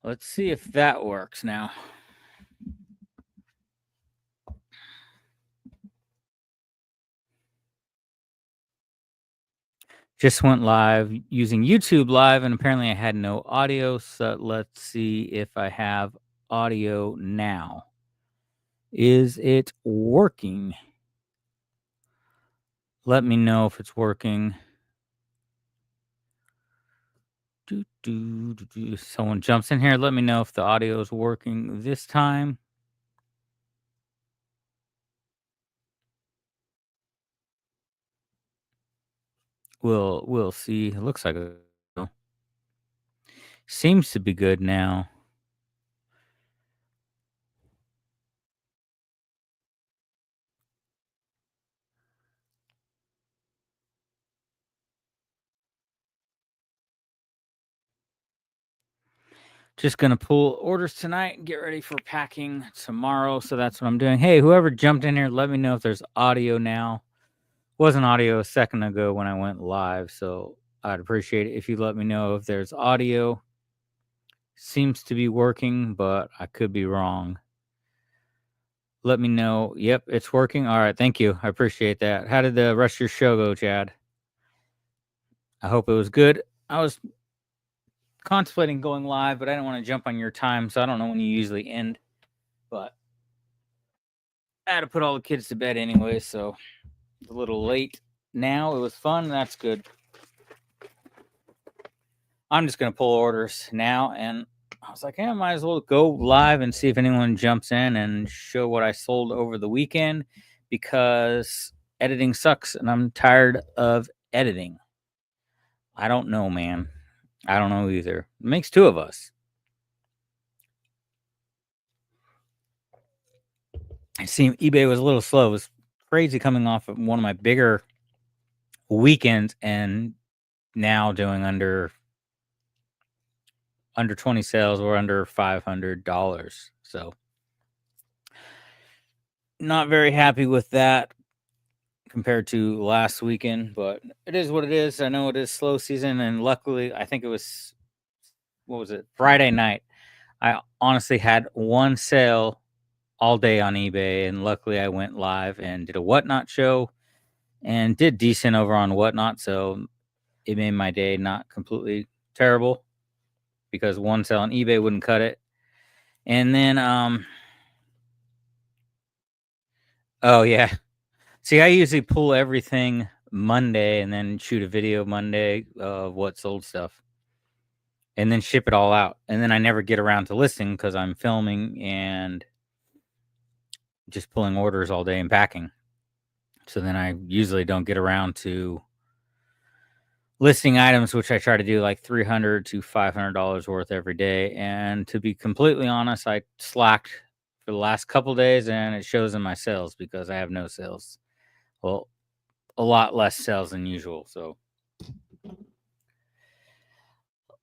Let's see if that works now. Just went live using YouTube Live, and apparently I had no audio. So let's see if I have audio now. Is it working? Let me know if it's working. Someone jumps in here. Let me know if the audio is working this time. We'll see. It looks like it seems to be good now. Just gonna pull orders tonight and get ready for packing tomorrow. So that's what I'm doing. Hey, whoever jumped in here, let me know if there's audio now. Wasn't audio a second ago when I went live, so I'd appreciate it if you let me know if there's audio. Seems to be working, but I could be wrong. Let me know. Yep, it's working. All right, thank you. I appreciate that. How did the rest of your show go, Chad? I hope it was good. I was contemplating going live, but I didn't want to jump on your time, so I don't know when you usually end. But I had to put all the kids to bed anyway, so it's a little late now. It was fun. That's good. I'm just going to pull orders now, and I was like, I might as well go live and see if anyone jumps in and show what I sold over the weekend, because editing sucks and I'm tired of editing. I don't know, man. I don't know either. It makes two of us. I see eBay was a little slow. It was crazy coming off of one of my bigger weekends and now doing under 20 sales or under $500. So not very happy with that compared to last weekend, but it is what it is. I know it is slow season, and luckily, I think it was, what was it, Friday night. I honestly had one sale all day on eBay, and luckily I went live and did a Whatnot show and did decent over on Whatnot, so it made my day not completely terrible, because one sale on eBay wouldn't cut it. And then oh yeah. See, I usually pull everything Monday and then shoot a video Monday of what sold stuff and then ship it all out. And then I never get around to listing because I'm filming and just pulling orders all day and packing. So then I usually don't get around to listing items, which I try to do like $300 to $500 worth every day. And to be completely honest, I slacked for the last couple days, and it shows in my sales because I have no sales. Well, a lot less sales than usual. So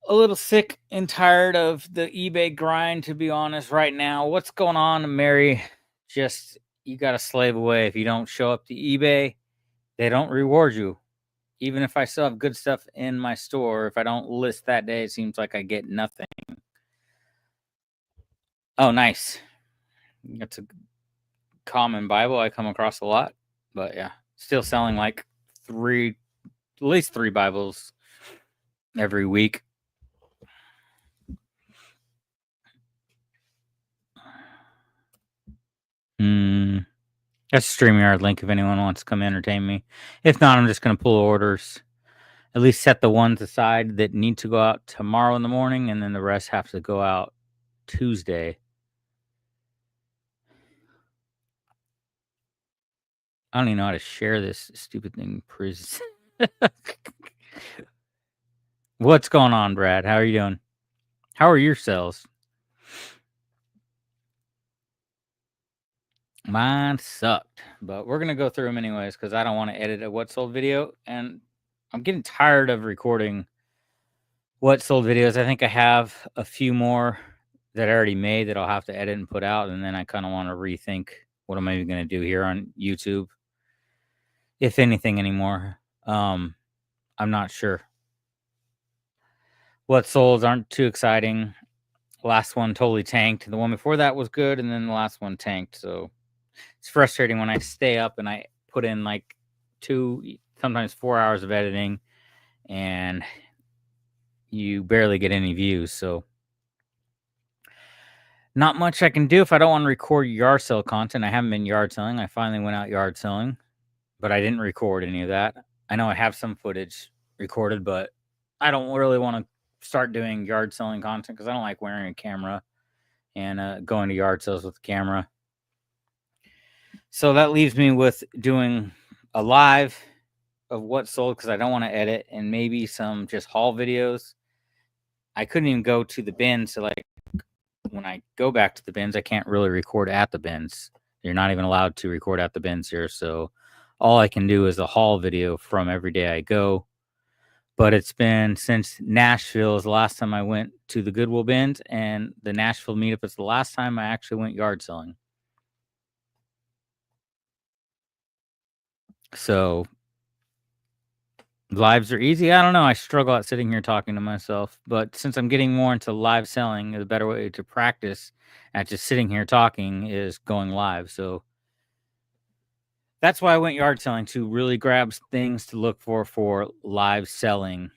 a little sick and tired of the eBay grind, to be honest, right now. What's going on, Mary? Just, you got to slave away. If you don't show up to eBay, they don't reward you. Even if I still have good stuff in my store, if I don't list that day, it seems like I get nothing. Oh, nice. That's a common Bible I come across a lot. But yeah, still selling like at least three Bibles every week. That's a StreamYard link if anyone wants to come entertain me. If not, I'm just going to pull orders. At least set the ones aside that need to go out tomorrow in the morning, and then the rest have to go out Tuesday. I don't even know how to share this stupid thing. What's going on, Brad? How are you doing? How are your sales? Mine sucked, but we're going to go through them anyways because I don't want to edit a what sold video, and I'm getting tired of recording what sold videos. I think I have a few more that I already made that I'll have to edit and put out, and then I kind of want to rethink what am I even going to do here on YouTube, if anything anymore. I'm not sure. What solds aren't too exciting. Last one totally tanked. The one before that was good, and then the last one tanked. So it's frustrating when I stay up and I put in like 2, sometimes 4 hours of editing, and you barely get any views. So not much I can do if I don't want to record yard sale content. I haven't been yard selling. I finally went out yard selling, but I didn't record any of that. I know I have some footage recorded, but I don't really want to start doing yard selling content because I don't like wearing a camera and going to yard sales with the camera. So that leaves me with doing a live of what sold because I don't want to edit, and maybe some just haul videos. I couldn't even go to the bins. So like when I go back to the bins, I can't really record at the bins. You're not even allowed to record at the bins here. So all I can do is a haul video from every day I go. But it's been since Nashville is the last time I went to the Goodwill bins, and the Nashville meetup is the last time I actually went yard selling. So lives are easy. I don't know. I struggle at sitting here talking to myself, but since I'm getting more into live selling, the better way to practice at just sitting here talking is going live. So that's why I went yard selling, to really grab things to look for live selling.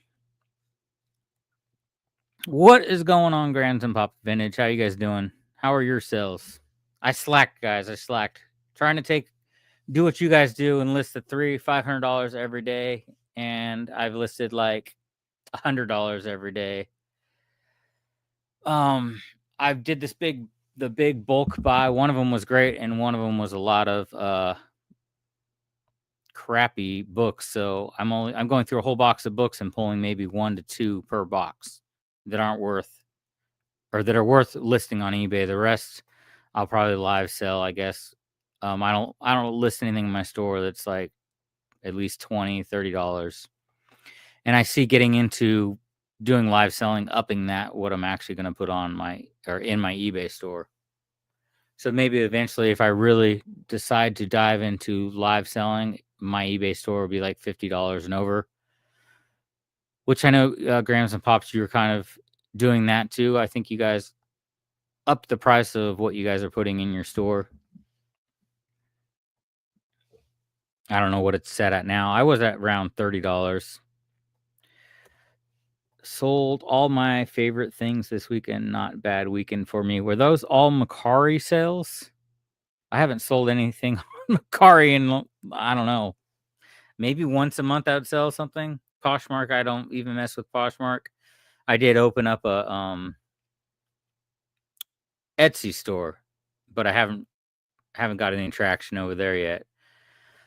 What is going on, Grams and Pop Vintage? How you guys doing? How are your sales? I slacked, guys. I slacked. Trying to do what you guys do and list the $500 every day, and I've listed like $100 every day. I did the big bulk buy. One of them was great, and one of them was a lot of crappy books. So I'm going through a whole box of books and pulling maybe 1 to 2 per box that aren't worth, or that are worth listing on eBay. The rest I'll probably live sell, I guess. I don't list anything in my store that's like at least $20-$30. And I see getting into doing live selling, upping that what I'm actually going to put on in my eBay store. So maybe eventually, if I really decide to dive into live selling, my eBay store will be like $50 and over. Which I know, Grams and Pops, you were kind of doing that too. I think you guys upped the price of what you guys are putting in your store. I don't know what it's set at now. I was at around $30. Sold all my favorite things this weekend. Not bad weekend for me. Were those all Macari sales? I haven't sold anything on Macari in, I don't know, maybe once a month I would sell something. Poshmark, I don't even mess with Poshmark. I did open up a Etsy store, but I haven't got any traction over there yet.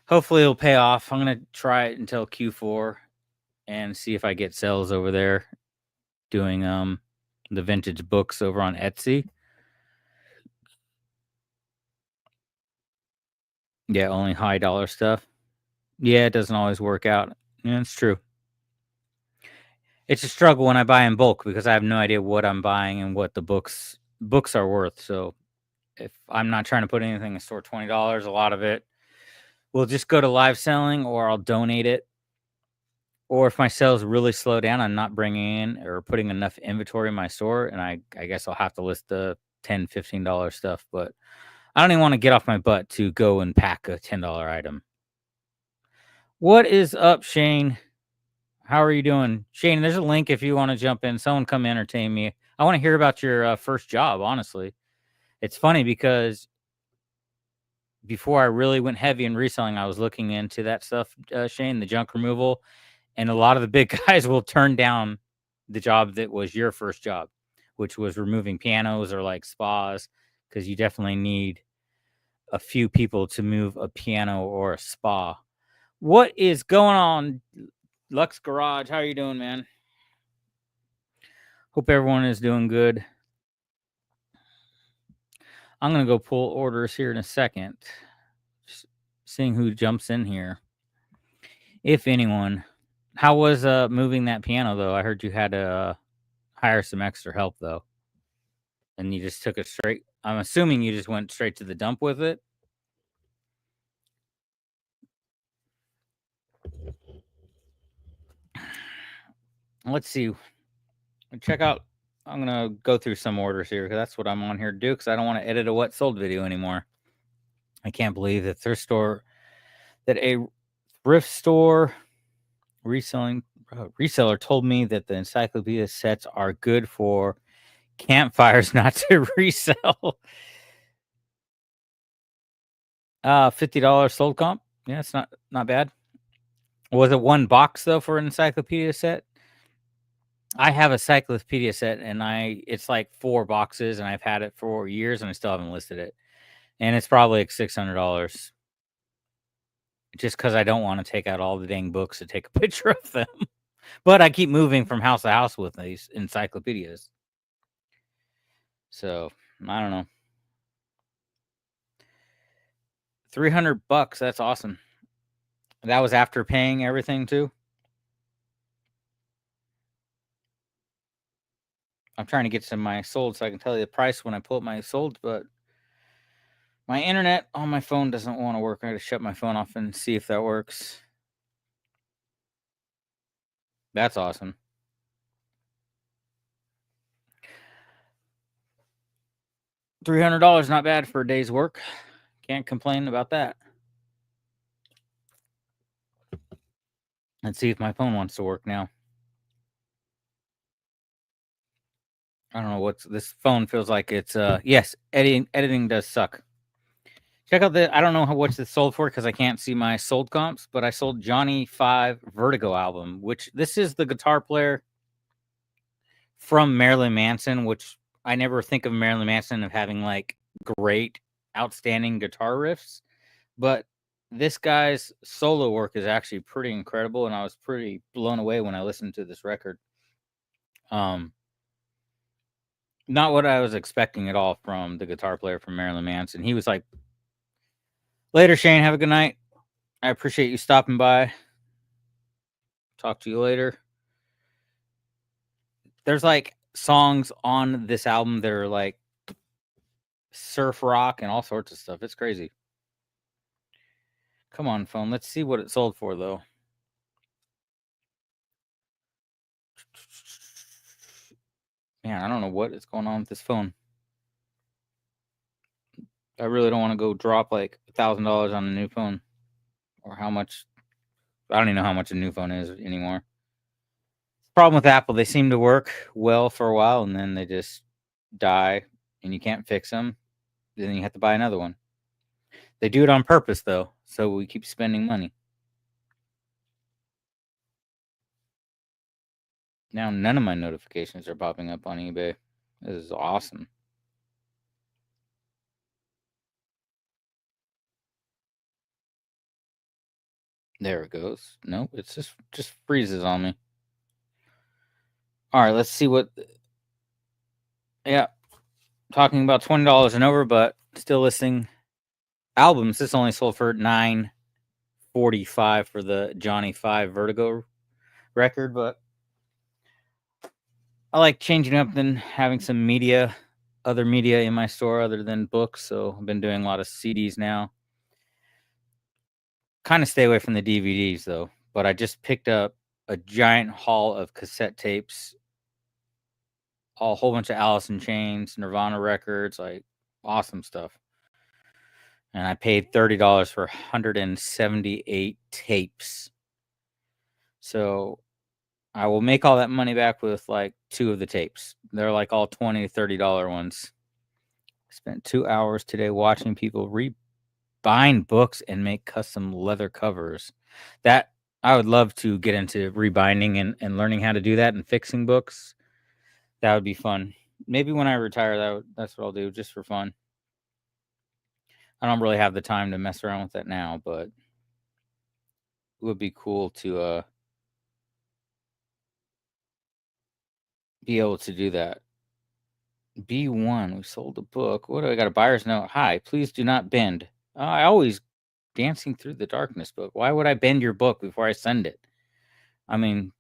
Hopefully it'll pay off. I'm gonna try it until Q4 and see if I get sales over there doing the vintage books over on Etsy. Yeah, only high dollar stuff. Yeah, it doesn't always work out. Yeah, it's true. It's a struggle when I buy in bulk because I have no idea what I'm buying and what the books are worth. So if I'm not trying to put anything in the store, $20, a lot of it will just go to live selling, or I'll donate it. Or if my sales really slow down, I'm not bringing in or putting enough inventory in my store, and I guess I'll have to list the $10-$15 stuff. But I don't even want to get off my butt to go and pack a $10 item. What is up, Shane? How are you doing? Shane, there's a link if you want to jump in. Someone come entertain me. I want to hear about your first job, honestly. It's funny because before I really went heavy in reselling, I was looking into that stuff, Shane, the junk removal. And a lot of the big guys will turn down the job that was your first job, which was removing pianos or like spas, because you definitely need a few people to move a piano or a spa. What is going on, Lux Garage? How are you doing, man? Hope everyone is doing good. I'm going to go pull orders here in a second. Just seeing who jumps in here. If anyone. How was moving that piano, though? I heard you had to hire some extra help, though. And you just took it straight. I'm assuming you just went straight to the dump with it. Let's see. Check out I'm gonna go through some orders here because that's what I'm on here to do. Because I don't want to edit a what sold video anymore. I can't believe that a thrift store reseller told me that the encyclopedia sets are good for campfires, not to resell. $50 sold comp. Yeah, it's not bad. Was it one box though for an encyclopedia set? I have a encyclopedia set and it's like 4 boxes and I've had it for years and I still haven't listed it. And it's probably like $600 just because I don't want to take out all the dang books to take a picture of them. But I keep moving from house to house with these encyclopedias. So I don't know. $300. That's awesome. That was after paying everything too. I'm trying to get to my sold so I can tell you the price when I pull up my sold, but my internet on my phone doesn't want to work. I got to shut my phone off and see if that works. That's awesome. $300, not bad for a day's work. Can't complain about that. Let's see if my phone wants to work now. I don't know this phone feels like it's yes, editing does suck. Check out I don't know how much this sold for because I can't see my sold comps, but I sold Johnny 5 Vertigo album, which this is the guitar player from Marilyn Manson, which I never think of Marilyn Manson of having like great, outstanding guitar riffs, but this guy's solo work is actually pretty incredible, and I was pretty blown away when I listened to this record. Not what I was expecting at all from the guitar player from Marilyn Manson. He was like, "Later, Shane. Have a good night. I appreciate you stopping by. Talk to you later." There's like songs on this album that are like surf rock and all sorts of stuff. It's crazy. Come on, phone. Let's see what it sold for, though. Man, I don't know what is going on with this phone. I really don't want to go drop like $1,000 on a new phone, or how much. I don't even know how much a new phone is anymore. Problem with Apple, they seem to work well for a while and then they just die and you can't fix them. Then you have to buy another one. They do it on purpose though, so we keep spending money. Now none of my notifications are popping up on eBay. This is awesome. There it goes. Nope, it's just freezes on me. All right, let's see what. Yeah, talking about $20 and over, but still listing albums. This only sold for $9.45 for the Johnny 5 Vertigo record, but I like changing up and having some other media in my store other than books. So I've been doing a lot of CDs now. Kind of stay away from the DVDs though, but I just picked up a giant haul of cassette tapes, a whole bunch of Alice in Chains, Nirvana records, like awesome stuff. And I paid $30 for 178 tapes. So I will make all that money back with like 2 of the tapes. They're like all $20, $30 ones. I spent 2 hours today watching people bind books and make custom leather covers. That I would love to get into rebinding and learning how to do that and fixing books. That would be fun. Maybe when I retire, that's what I'll do just for fun. I don't really have the time to mess around with that now, but it would be cool to be able to do that. B1, we sold a book. What do I got? A buyer's note. Hi, please do not bend. I always Dancing Through the Darkness book. Why would I bend your book before I send it? I mean,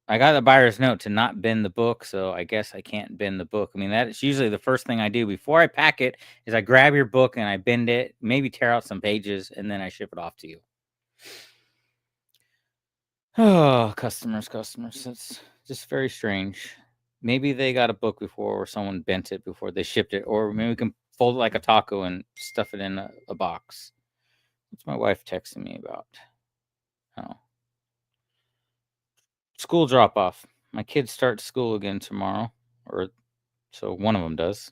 I got the buyer's note to not bend the book, so I guess I can't bend the book. I mean, that's usually the first thing I do before I pack it is I grab your book and I bend it, maybe tear out some pages, and then I ship it off to you. Oh, customers. It's just very strange. Maybe they got a book before, or someone bent it before they shipped it, or maybe we can fold it like a taco and stuff it in a box. What's my wife texting me about? Oh, school drop off. My kids start school again tomorrow, or so one of them does.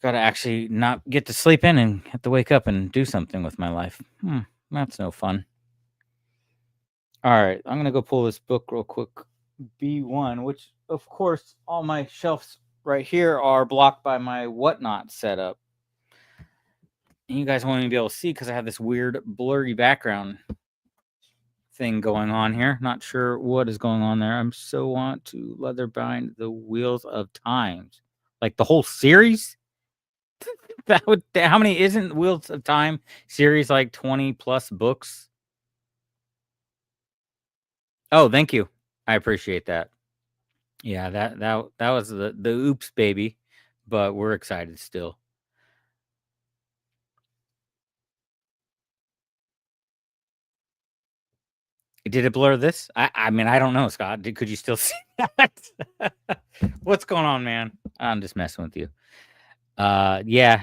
Got to actually not get to sleep in and have to wake up and do something with my life. That's no fun. All right, I'm gonna go pull this book real quick. B1, which of course all my shelves right here are blocked by my whatnot setup. And you guys won't even be able to see because I have this weird blurry background thing going on here. Not sure what is going on there. I'm so want to leather bind the Wheels of Times, like the whole series. That would, how many isn't Wheels of Time series, like 20 plus books? Oh, thank you. I appreciate that. Yeah, that was the oops baby, but we're excited still. Did it blur this? I mean, I don't know, Scott. Could you still see that? What's going on, man? I'm just messing with you. Yeah,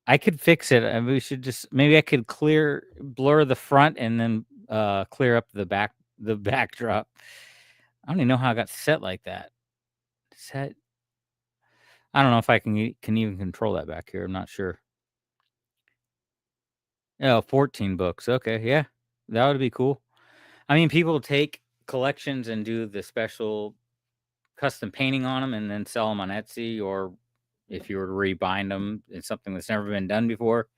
I could fix it. We should just, maybe I could blur the front and then clear up the backdrop. I don't even know how I got set like that. Set. I don't know if I can even control that back here. I'm not sure. Oh, 14 books. Okay, yeah, that would be cool. I mean, people take collections and do the special custom painting on them and then sell them on Etsy, or if you were to rebind them, it's something that's never been done before.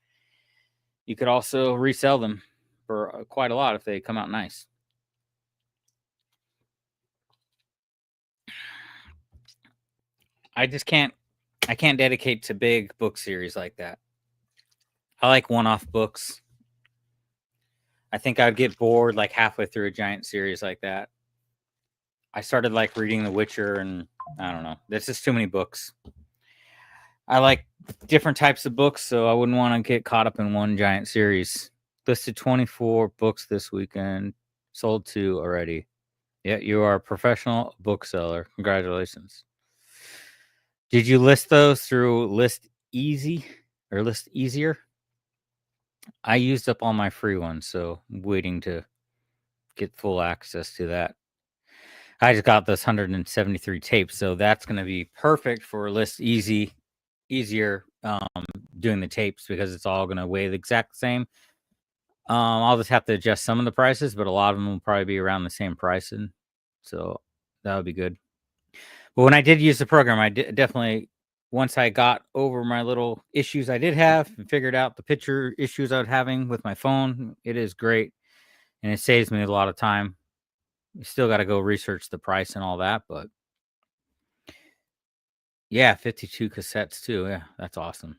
You could also resell them for quite a lot if they come out nice. I can't dedicate to big book series like that. I like one-off books. I think I'd get bored like halfway through a giant series like that. I started like reading The Witcher, and I don't know. There's just too many books. I like different types of books, so I wouldn't want to get caught up in one giant series. Listed 24 books this weekend. Sold 2 already. Yeah, you are a professional bookseller. Congratulations. Did you list those through List Easy or List Easier? I used up all my free ones, so I'm waiting to get full access to that. I just got this 173 tapes, so that's going to be perfect for List Easier doing the tapes, because it's all going to weigh the exact same. I'll just have to adjust some of the prices, but a lot of them will probably be around the same pricing, so that would be good. But when I did use the program, I definitely, once I got over my little issues I did have and figured out the picture issues I was having with my phone, it is great, and it saves me a lot of time. You still got to go research the price and all that, but yeah, 52 cassettes too. Yeah, that's awesome.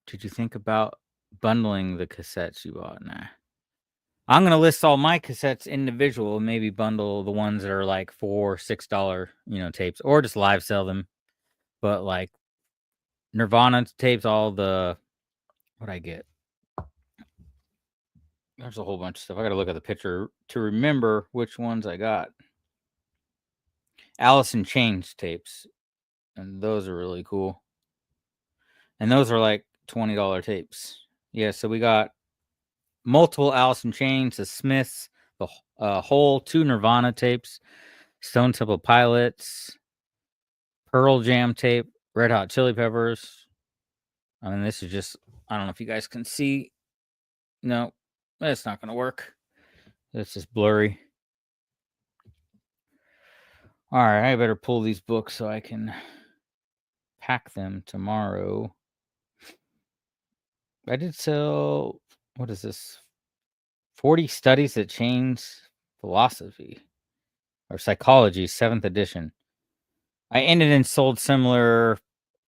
Did you think about bundling the cassettes you bought? Nah. I'm gonna list all my cassettes individual, and maybe bundle the ones that are like $4, $6, tapes, or just live sell them. But like Nirvana tapes, all the what I get. There's a whole bunch of stuff. I gotta look at the picture to remember which ones I got. Alice in Chains tapes, and those are really cool. And those are like $20 tapes. Yeah, so we got multiple Alice in Chains, the Smiths, the whole 2 Nirvana tapes, Stone Temple Pilots, Pearl Jam tape, Red Hot Chili Peppers. I mean, this is just, I don't know if you guys can see. No, that's not going to work. It's just blurry. All right, I better pull these books so I can pack them tomorrow. I did sell, what is this? 40 Studies That Change Philosophy or Psychology, 7th edition. I ended and sold similar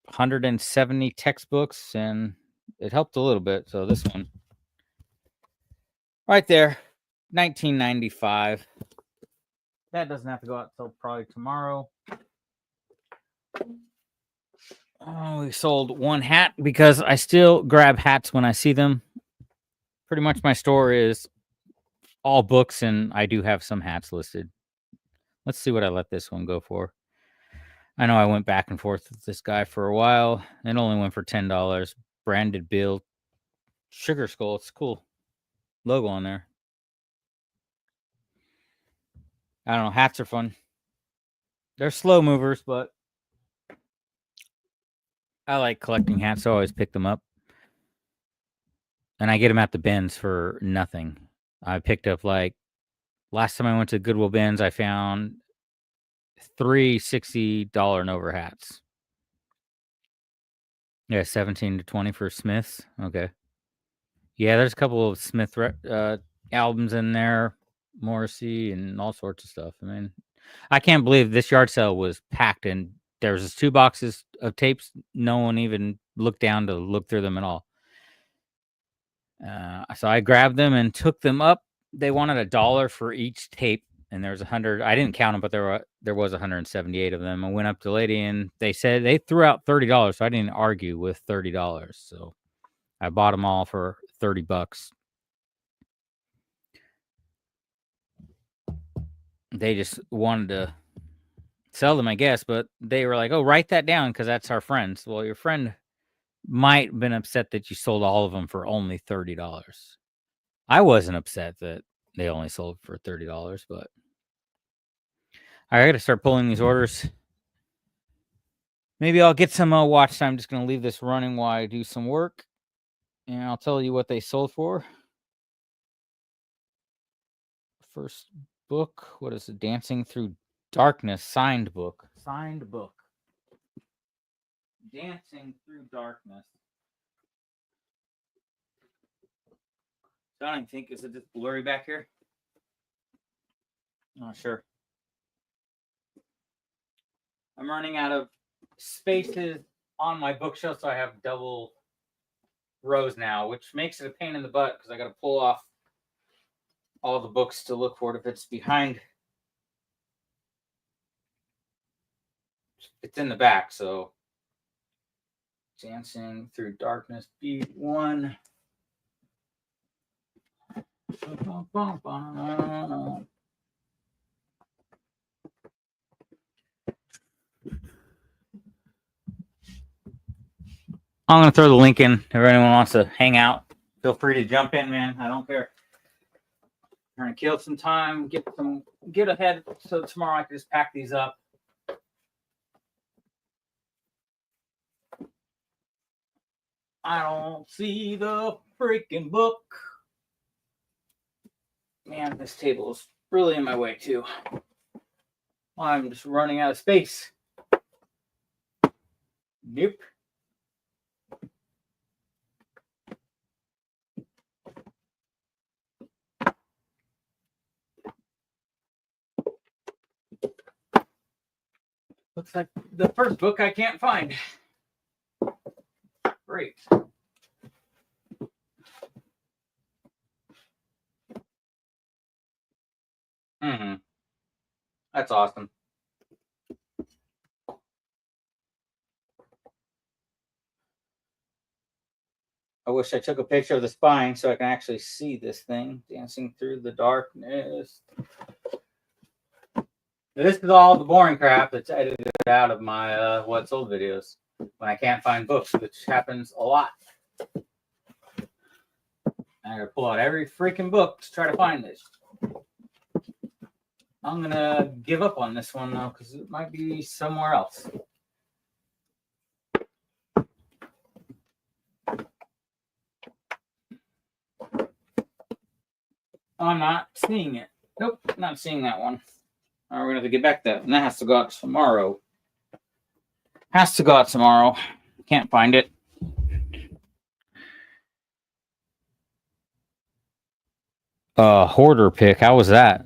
170 textbooks, and it helped a little bit. So this one right there, 1995. That doesn't have to go out till probably tomorrow. Oh, we sold 1 hat because I still grab hats when I see them. Pretty much my store is all books, and I do have some hats listed. Let's see what I let this one go for. I know I went back and forth with this guy for a while. It only went for $10. Branded Bill Sugar Skull. It's cool logo on there. I don't know. Hats are fun. They're slow movers, but I like collecting hats, so I always pick them up. And I get them at the bins for nothing. I picked up, like, last time I went to Goodwill bins, I found 3 $60 and over hats. Yeah, 17 to 20 for Smiths. Okay. Yeah, there's a couple of Smith albums in there, Morrissey, and all sorts of stuff. I mean, I can't believe this yard sale was packed, and there was 2 boxes of tapes. No one even looked down to look through them at all. So I grabbed them and took them up. They wanted $1 for each tape, and there was 100. I didn't count them, but there was 178 of them. I went up to the lady, and they said they threw out $30, so I didn't argue with $30. So I bought them all for $30. They just wanted to sell them, I guess, but they were like, "Oh, write that down because that's our friends." Well, your friend might have been upset that you sold all of them for only $30. I wasn't upset that they only sold for $30, but I got to start pulling these orders. Maybe I'll get some watch time. I'm just going to leave this running while I do some work, and I'll tell you what they sold for. First book, what is it? Dancing Through Darkness, signed book. Signed book. Dancing Through Darkness. I don't even think, is it just blurry back here? Not sure. I'm running out of spaces on my bookshelf, so I have double rows now, which makes it a pain in the butt because I got to pull off all the books to look for it if it's behind. It's in the back, so Dancing Through Darkness, B1. I'm going to throw the link in. If anyone wants to hang out, feel free to jump in, man. I don't care. I'm trying to kill some time, get ahead so tomorrow I can just pack these up. I don't see the freaking book. Man, this table is really in my way, too. I'm just running out of space. Nope. Looks like the first book I can't find. Great. That's awesome. I wish I took a picture of the spine so I can actually see this thing. Dancing Through the Darkness. This is all the boring crap that's edited out of my What's Old videos when I can't find books, which happens a lot. I gotta pull out every freaking book to try to find this. I'm gonna give up on this one though, because it might be somewhere else. I'm not seeing it. Nope, not seeing that one. All right, we're gonna have to get back to that. And that has to go out tomorrow. Can't find it. Hoarder pick. How was that?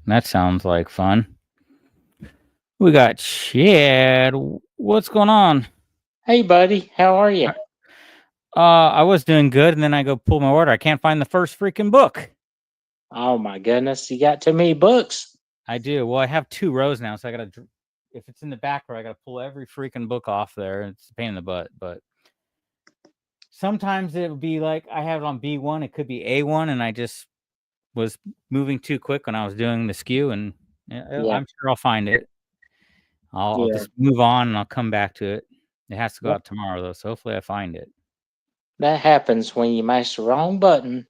That sounds like fun. We got Chad. What's going on? Hey, buddy. How are you? I was doing good, and then I go pull my order. I can't find the first freaking book. Oh, my goodness. You got too many books. I do. Well, I have 2 rows now, so I got to, if it's in the back row, I got to pull every freaking book off there. It's a pain in the butt, but Sometimes it would be like I have it on B1, it could be A1, and I just was moving too quick when I was doing the skew, and Yeah, I'm sure I'll find it. I'll yeah. just move on and I'll come back to it. It has to go Yep. out tomorrow though, so hopefully I find it. That happens when you mash the wrong button,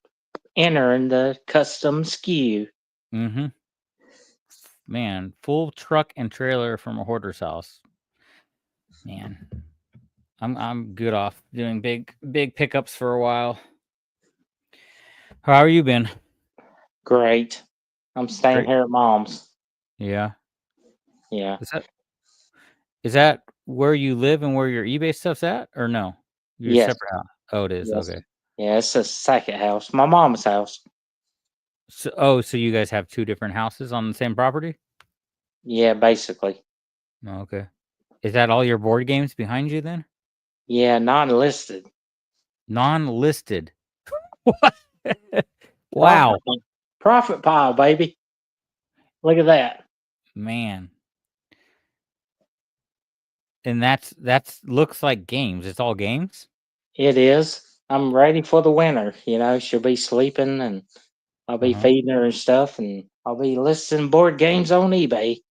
entering the custom SKU. Mm-hmm. Man, full truck and trailer from a hoarder's house. Man, I'm good off doing big pickups for a while. How are you been? Great. I'm staying Great. here at mom's. Yeah. Yeah. Is that where you live and where your eBay stuff's at, or no? Your Yes. separate house. Oh, it is. Yes. Okay. Yeah, it's a second house. My mom's house. So you guys have two different houses on the same property? Yeah, basically. Oh, okay. Is that all your board games behind you then? Yeah, non-listed. Non-listed. What? Profit, Wow, profit pile, baby. Look at that. man. And that's looks like games. It's all games? It is. I'm ready for the winter. You know, she'll be sleeping and I'll be Uh-huh. feeding her and stuff, and I'll be listing board games on eBay.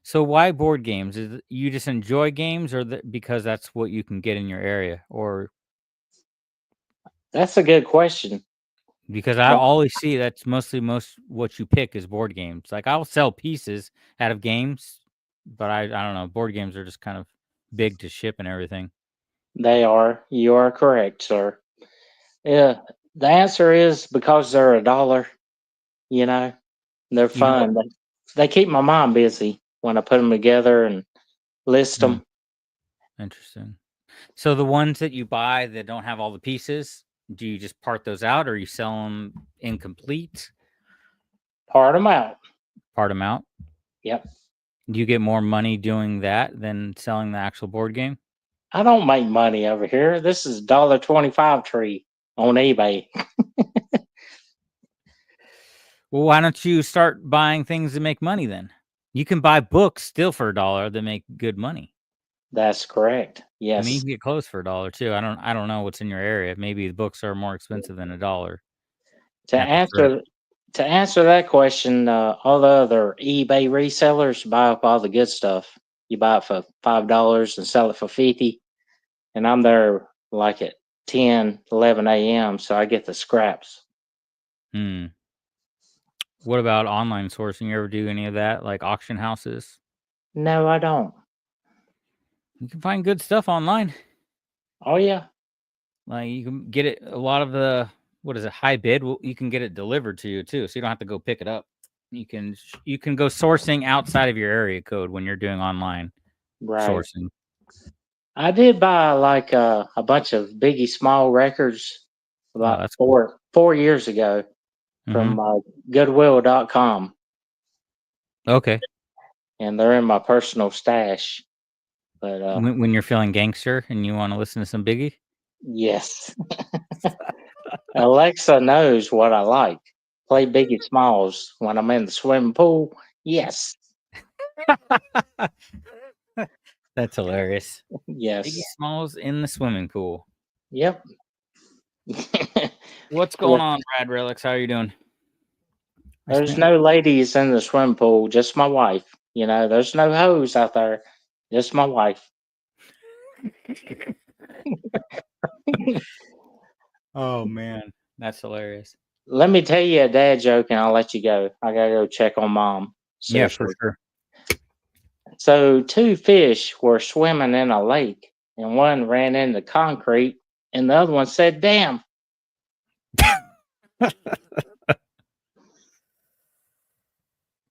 So why board games? Is it you just enjoy games, or because that's what you can get in your area, or That's a good question. because I always see that's most what you pick is board games. Like I'll sell pieces out of games, but I don't know. Board games are just kind of big to ship and everything. They are. You are correct, sir. Yeah. The answer is because they're a dollar. You know, they're You know what? fun. They keep my mom busy when I put them together and list Hmm, them. interesting. So the ones that you buy that don't have all the pieces, do you just part those out, or you sell them incomplete? Part them out. Part them out. Yep. Do you get more money doing that than selling the actual board game? I don't make money over here. This is $1.25 tree on eBay. Well, why don't you start buying things that make money then? You can buy books still for $1 that make good money. That's correct. I mean, you Yes. can get clothes for $1 too. I don't know what's in your area. Maybe the books are more expensive than $1 To at the thrift. answer that question, all the other eBay resellers buy up all the good stuff. You buy it for $5 and sell it for 50, and I'm there like at 10, 11 a.m. So I get the scraps. Hmm. What about online sourcing? You ever do any of that, like auction houses? No, I don't. You can find good stuff online. Oh yeah, Like you can get it. A lot of the what is it? High bid. Well, you can get it delivered to you too, so you don't have to go pick it up. You can go sourcing outside of your area code when you're doing online right. sourcing. I did buy like a bunch of Biggie Small records Oh, about that's cool. 4 years ago Hmm. from Goodwill.com, Okay. and they're in my personal stash. But When you're feeling gangster and you want to listen to some Biggie. yes, Alexa knows what I like. Play Biggie Smalls when I'm in the swimming pool. Yes, That's hilarious. Biggie yes, Smalls in the swimming pool. yep. What's Yeah, going on, Brad Relics? How are you doing? I there's spent. no ladies in the swimming pool, just my wife. You know, there's no hoes out there, just my wife. Oh man, that's hilarious. Let me tell you a dad joke and I'll let you go. I gotta go check on mom. Yeah, for Seriously. sure. So, two fish were swimming in a lake, and one ran into concrete, and the other one said, "Damn,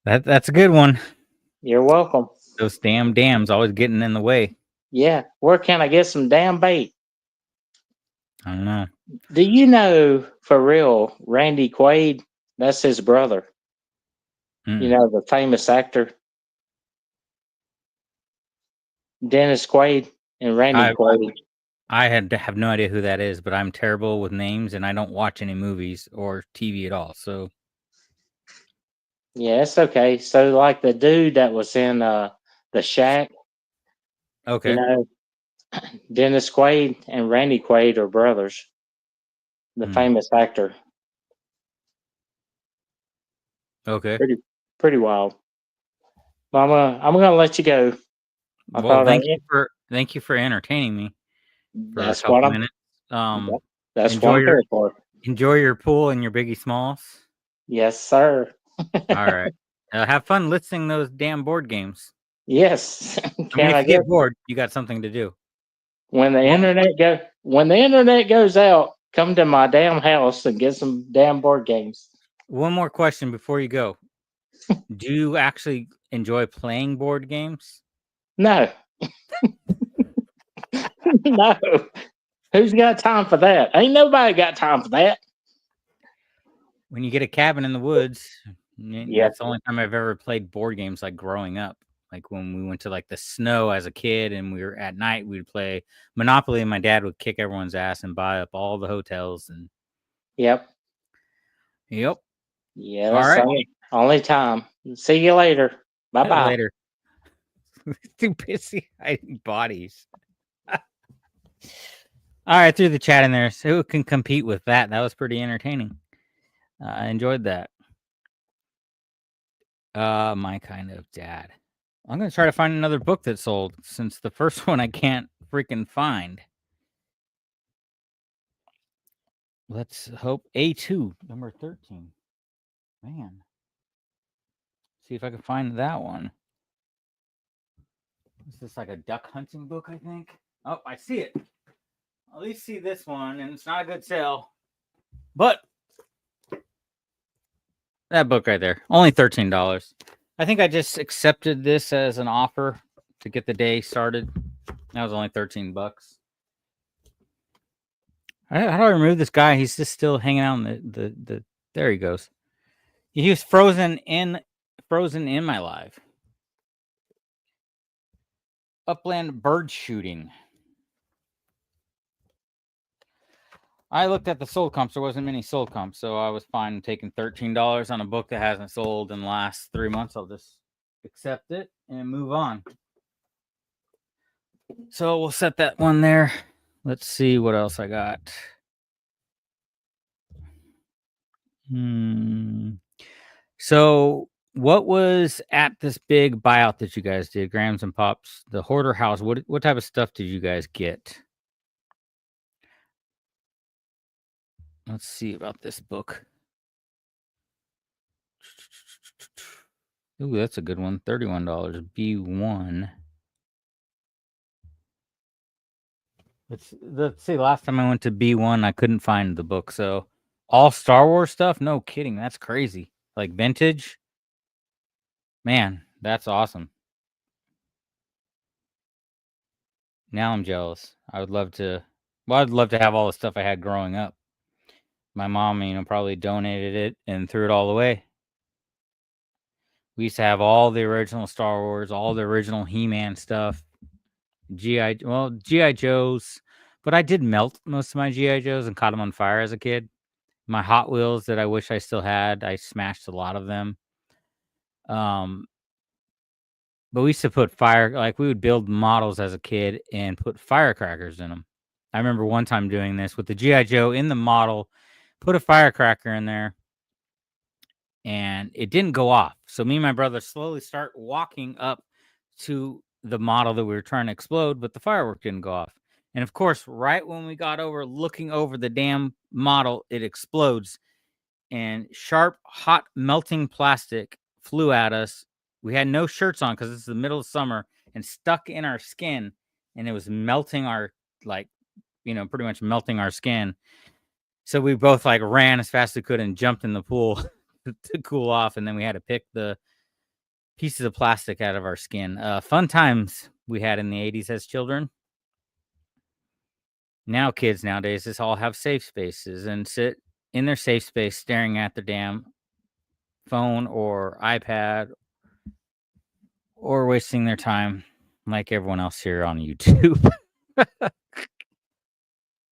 That's a good one. you're welcome." Those damn dams always getting in the way. Yeah, where can I get some damn bait? I don't know. Do you know for real Randy Quaid? That's his brother. You Mm-mm. know, the famous actor Dennis Quaid and Randy I Quaid. I had to have no idea who that is, but I'm terrible with names and I don't watch any movies or TV at all. So Yeah, it's okay. So, like the dude that was in the Shack, you okay. know, Dennis Quaid and Randy Quaid are brothers. The Hmm. famous actor. Okay. Pretty wild. Well, I'm gonna let you go. I Well, thought thank you for entertaining me for a that's what couple I'm. minutes. Um, That's what enjoy I'm your here for. enjoy your pool and your Biggie Smalls. Yes, sir. All right. Have fun listing those damn board games. Yes. I mean, Can if I you get get bored, you got something to do. One when the internet goes out? Come to my damn house and get some damn board games. one more question before you go. Do you actually enjoy playing board games? No, no. Who's got time for that? Ain't nobody got time for that. When you get a cabin in the woods, Yep, that's the only time I've ever played board games like growing up. Like when we went to like the snow as a kid and we were at night, we'd play Monopoly and my dad would kick everyone's ass and buy up all the hotels and yep. yep. Yeah, All that's the right. only time. See you later. Bye bye. Later. Too busy hiding bodies. All right, threw the chat in there. So who can compete with that? That was pretty entertaining. I enjoyed that. My kind of dad. I'm gonna try to find another book that sold since the first one I can't freaking find. Let's hope A2 number 13. Man, see if I can find that one. Is this like a duck hunting book? I think. Oh, I see it. At least see this one, and it's not a good sale. But that book right there, only $13. I think I just accepted this as an offer to get the day started. That was only 13 bucks. How do I remove this guy? He's just still hanging out in the there he goes. He was frozen in my live. Upland bird shooting. I looked at the sold comps. There wasn't many sold comps, so I was fine taking $13 on a book that hasn't sold in the last 3 months. I'll just accept it and move on. So we'll set that one there. Let's see what else I got. So what was at this big buyout that you guys did, Grams and Pops, the Hoarder House? What type of stuff did you guys get? Let's see about this book. Ooh, that's a good one. $31. B1. Let's see. Last time I went to B1, I couldn't find the book. So all Star Wars stuff? No kidding. That's crazy. Like vintage? Man, that's awesome. Now I'm jealous. I'd love to have all the stuff I had growing up. My mom, probably donated it and threw it all away. We used to have all the original Star Wars, all the original He-Man stuff, GI Joes, but I did melt most of my GI Joes and caught them on fire as a kid. My Hot Wheels that I wish I still had, I smashed a lot of them. But we used to put we would build models as a kid and put firecrackers in them. I remember one time doing this with the GI Joe in the model, put a firecracker in there, and it didn't go off. So me and my brother slowly start walking up to the model that we were trying to explode, but the firework didn't go off. And of course, right when we got over looking over the damn model, it explodes and sharp, hot, melting plastic flew at us. We had no shirts on because it's the middle of summer and stuck in our skin, and it was melting our pretty much melting our skin. So we both ran as fast as we could and jumped in the pool to cool off, and then we had to pick the pieces of plastic out of our skin. Fun times we had in the 80s as children. Now kids nowadays just all have safe spaces and sit in their safe space staring at their damn phone or iPad or wasting their time like everyone else here on YouTube.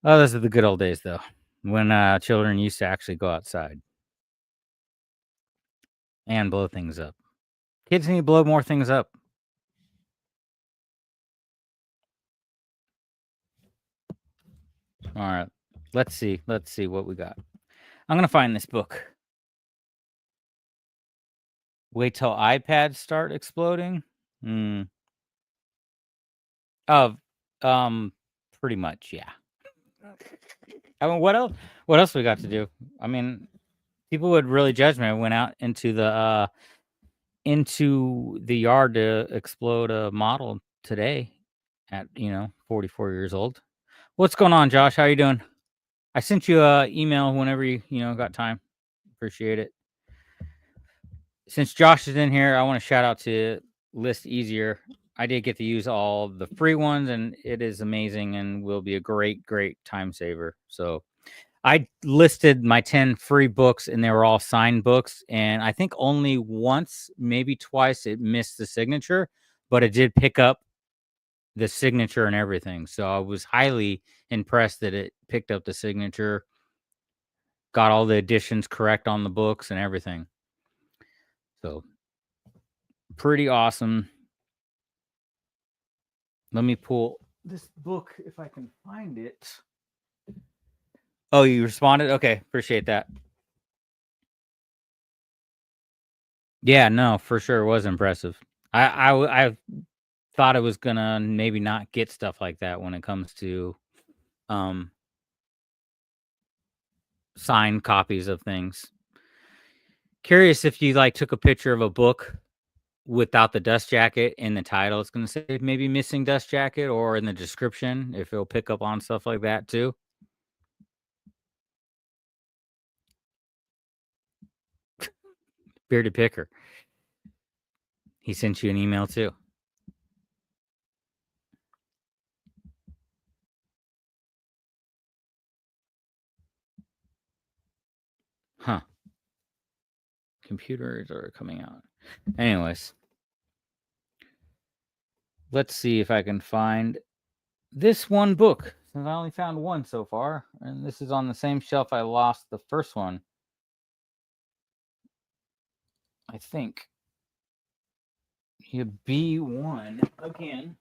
Oh, those are the good old days, though, when children used to actually go outside and blow things up. Kids need to blow more things up. All right. Let's see what we got. I'm gonna find this book. Wait till iPads start exploding. Hmm. Oh, pretty much, yeah. I mean, what else? What else we got to do? I mean, people would really judge me. I went out into the yard to explode a model today at 44 years old. What's going on, Josh? How you doing? I sent you a email whenever you got time. Appreciate it. Since Josh is in here, I want to shout out to List Easier. I did get to use all the free ones, and it is amazing and will be a great time saver. So I listed my 10 free books, and they were all signed books. And I think only once, maybe twice, it missed the signature, but it did pick up the signature and everything. So I was highly impressed that it picked up the signature, got all the additions correct on the books and everything. So pretty awesome. Let me pull this book if I can find it. Oh, you responded? Okay, appreciate that. Yeah, no, for sure, it was impressive. I thought it was gonna maybe not get stuff like that when it comes to signed copies of things. Curious if you took a picture of a book without the dust jacket in the title. It's gonna say maybe missing dust jacket, or in the description if it'll pick up on stuff like that too. Bearded Picker. He sent you an email too. Huh. Computers are coming out. Anyways. Let's see if I can find this one book. Since I only found one so far. And this is on the same shelf I lost the first one. I think. You B1 again.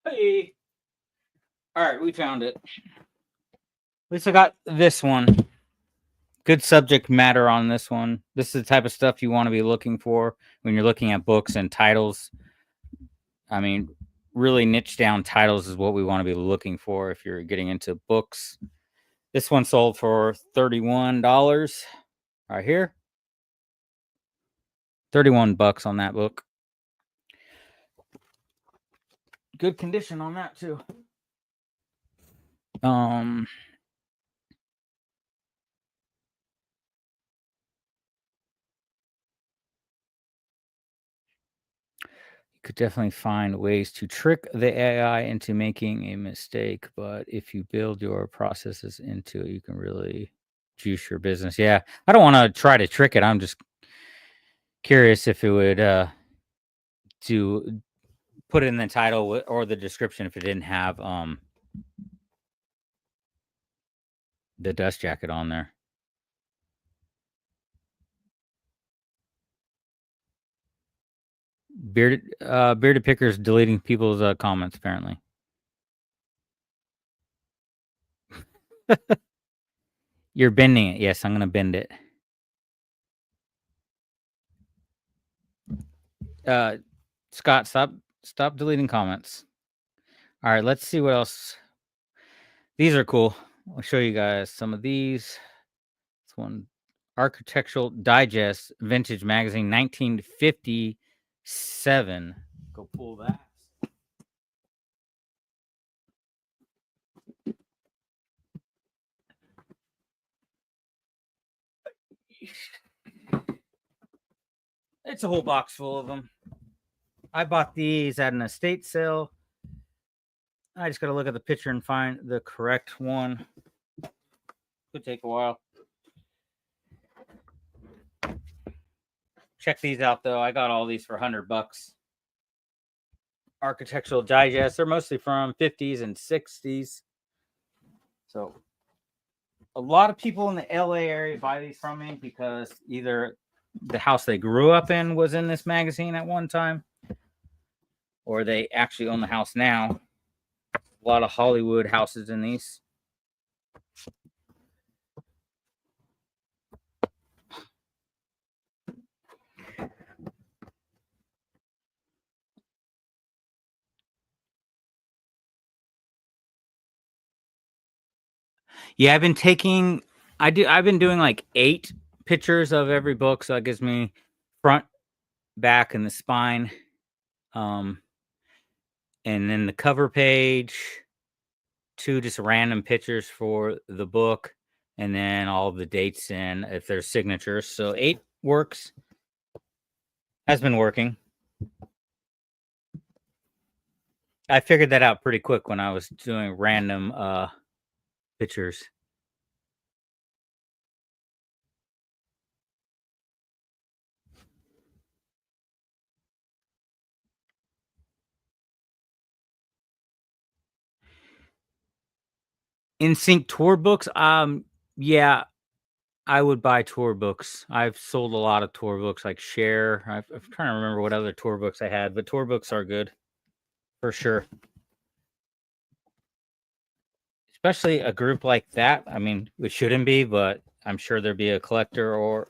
Hey. All right, we found it. At least I got this one. Good subject matter on this one. This is the type of stuff you want to be looking for when you're looking at books and titles. I mean, really niche down titles is what we want to be looking for if you're getting into books. This one sold for $31 right here. $31 on that book. Good condition on that too. Could definitely find ways to trick the AI into making a mistake, but if you build your processes into it, you can really juice your business. Yeah, I don't want to try to trick it. I'm just curious if it would to put it in the title or the description if it didn't have the dust jacket on there. Bearded Pickers deleting people's comments apparently. You're bending it. Yes, I'm gonna bend it. Scott, stop deleting comments. All right, let's see what else. These are cool. I'll show you guys some of these. This one, Architectural Digest Vintage Magazine, 1957. Go pull that. It's a whole box full of them. I bought these at an estate sale. I just got to look at the picture and find the correct one. Could take a while. Check these out, though. I got all these for $100. Architectural Digest. They're mostly from 50s and 60s. So a lot of people in the LA area buy these from me because either the house they grew up in was in this magazine at one time, or they actually own the house now. A lot of Hollywood houses in these. Yeah, I've been doing like 8 pictures of every book, so that gives me front, back, and the spine. And then the cover page, 2 just random pictures for the book, and then all of the dates and if there's signatures. So 8 works. Has been working. I figured that out pretty quick when I was doing random pictures. In sync tour books, yeah, I would buy tour books. I've sold a lot of tour books, like Share. I'm trying to remember what other tour books I had, but tour books are good for sure. Especially a group like that. I mean, it shouldn't be, but I'm sure there'd be a collector or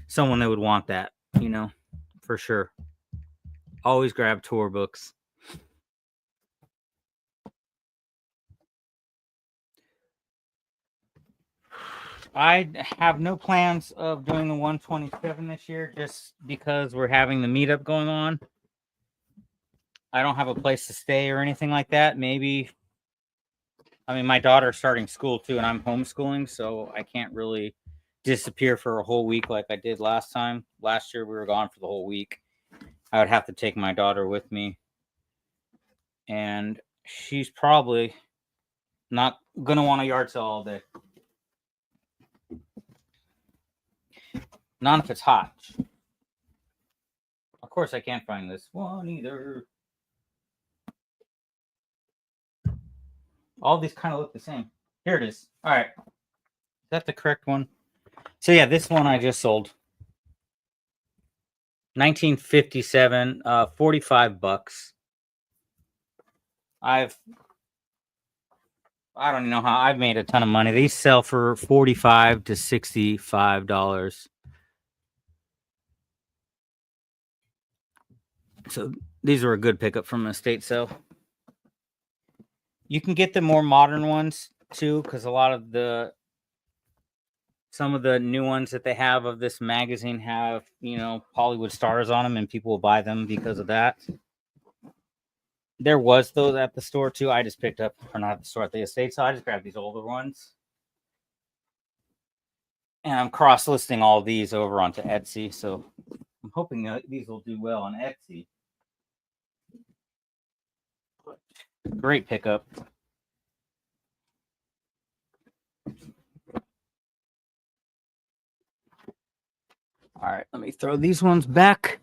someone that would want that, for sure. Always grab tour books. I have no plans of doing the 127 this year just because we're having the meetup going on. I don't have a place to stay or anything like that. Maybe, I mean, my daughter's starting school too, and I'm homeschooling, so I can't really disappear for a whole week like I did last time. Last year, we were gone for the whole week. I would have to take my daughter with me, and she's probably not going to want a yard sale all day. Not if it's hot. Of course, I can't find this one either. All these kind of look the same. Here it is. All right. Is that the correct one? So yeah, this one I just sold. 1957, $45. I don't even know how I've made a ton of money. These sell for $45 to $65. So these were a good pickup from an estate sale. You can get the more modern ones too, because some of the new ones that they have of this magazine have, Hollywood stars on them, and people will buy them because of that. There was those at the store too. I just picked up, or not at the store, at the estate, so I just grabbed these older ones. And I'm cross-listing all these over onto Etsy, so I'm hoping that these will do well on Etsy. Great pickup. All right, let me throw these ones back.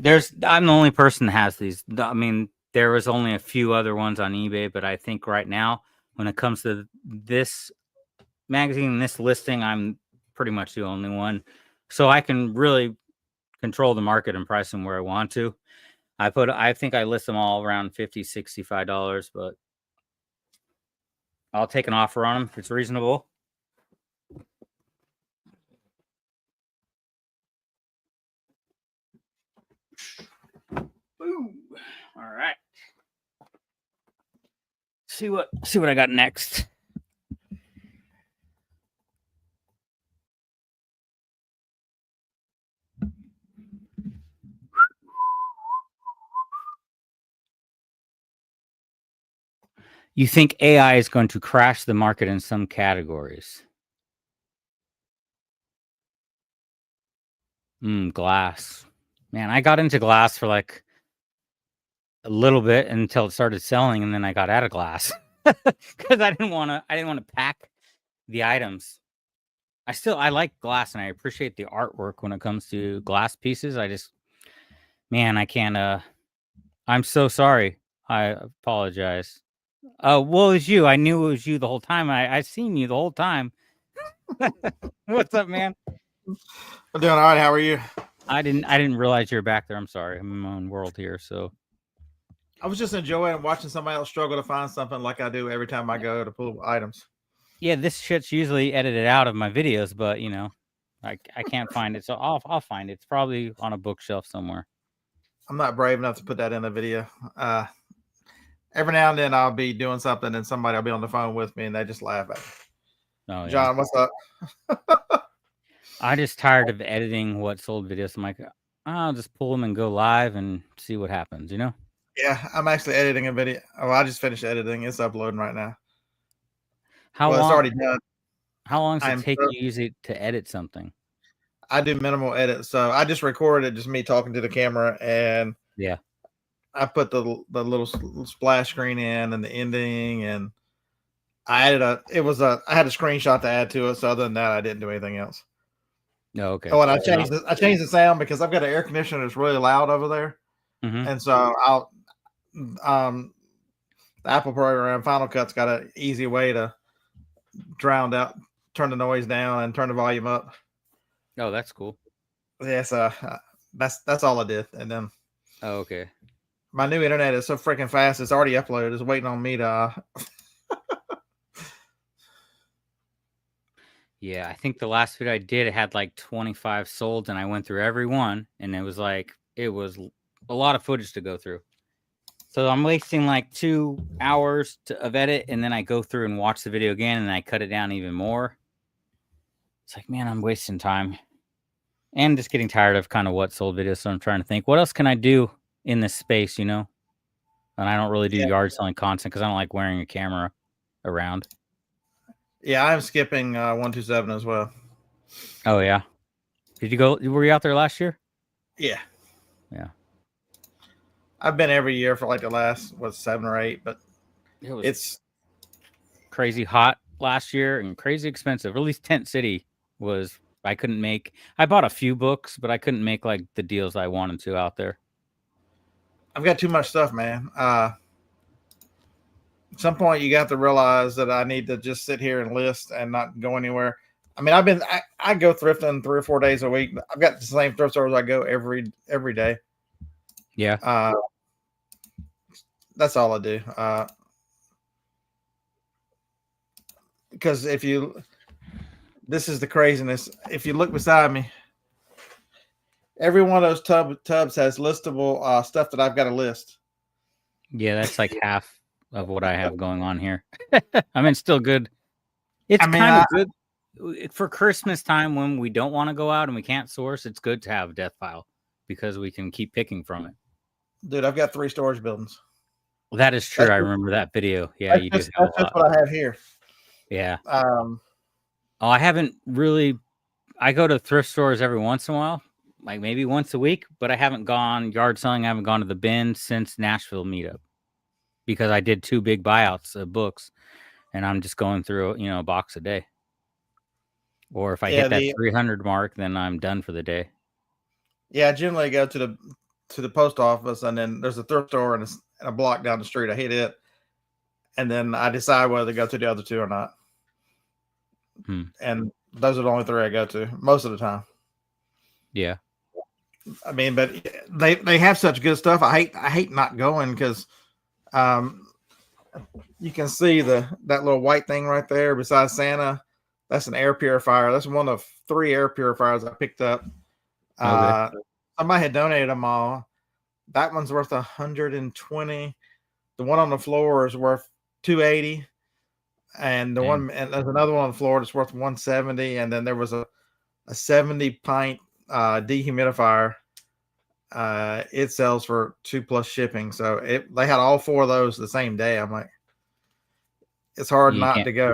I'm the only person that has these. I mean, there was only a few other ones on eBay, but I think right now, when it comes to this magazine, this listing, I'm pretty much the only one. So I can really control the market and price them where I want to. I think I list them all around $50, $65, but I'll take an offer on them if it's reasonable. Ooh. All right. See what I got next. You think AI is going to crash the market in some categories? Glass. Man, I got into glass for like a little bit until it started selling, and then I got out of glass because I didn't want to pack the items. I like glass and I appreciate the artwork when it comes to glass pieces. Man, I can't. I'm so sorry. I apologize. Well, it was you. I knew it was you the whole time. I seen you the whole time. What's up, man? I'm doing all right. How are you? I didn't realize you were back there. I'm sorry. I'm in my own world here. So I was just enjoying watching somebody else struggle to find something like I do every time I go to pull items. yeah, this shit's usually edited out of my videos, but I can't find it. So I'll find it. It's probably on a bookshelf somewhere. I'm not brave enough to put that in the video. Every now and then I'll be doing something and somebody will be on the phone with me and they just laugh at me. Oh yeah. John, what's up? I'm just tired of editing what's old videos. I'm like, I'll just pull them and go live and see what happens, Yeah, I'm actually editing a video. Oh, I just finished editing. It's uploading right now. How Well, long? it's already done. How long does it take you usually to edit something? I do minimal edits, so I just recorded just me talking to the camera, and yeah, I put the little splash screen in and the ending, and I added I had a screenshot to add to it. So other than that, I didn't do anything else. No, okay. Oh, and I changed the sound because I've got an air conditioner that's really loud over there, and so the Apple program Final Cut's got an easy way to drown out, turn the noise down, and turn the volume up. Oh, that's cool. Yeah, so that's all I did, and then okay. My new internet is so freaking fast; it's already uploaded. It's waiting on me to. Yeah, I think the last video I did, it had like 25 sold, and I went through every one, and it was a lot of footage to go through. So I'm wasting like 2 hours of edit, and then I go through and watch the video again, and I cut it down even more. It's like, man, I'm wasting time. And just getting tired of kind of what sold videos, so I'm trying to think, what else can I do in this space, And I don't really do yard selling content because I don't like wearing a camera around. Yeah, I'm skipping 127 as well. Oh yeah, did you go? Were you out there last year? Yeah. I've been every year for like the last 7 or 8, but it's crazy hot last year and crazy expensive. Or at least Tent City was. I bought a few books, but I couldn't make like the deals I wanted to out there. I've got too much stuff, man. At some point you got to realize that I need to just sit here and list and not go anywhere. I mean, I go thrifting 3 or 4 days a week. I've got the same thrift stores I go every day. Yeah. That's all I do. Because this is the craziness. If you look beside me, every one of those tubs has listable stuff that I've got to list. Yeah, that's like half of what I have going on here. I mean, it's still good. It's kind of good for Christmas time when we don't want to go out and we can't source. It's good to have a death pile because we can keep picking from it. Dude, I've got 3 storage buildings. Well, that is true. I remember that video. Yeah, you do. That's just what I have here. Yeah. I haven't really. I go to thrift stores every once in a while, like maybe once a week, but I haven't gone yard selling. I haven't gone to the bin since Nashville meetup because I did 2 big buyouts of books, and I'm just going through a box a day. Or if I hit that 300 mark, then I'm done for the day. Yeah, I generally go to the post office, and then there's a thrift store and a block down the street. I hit it, and then I decide whether to go to the other 2 or not. And those are the only 3 I go to most of the time. Yeah. I mean, but they have such good stuff. I hate not going because you can see that little white thing right there beside Santa. That's an air purifier. That's one of 3 air purifiers I picked up. Somebody had donated them all. That one's worth $120. The one on the floor is worth $280. And and there's another one on the floor that's worth $170. And then there was a 70-pint dehumidifier. It sells for $2+ shipping. So they had all 4 of those the same day. I'm like, it's hard not to go.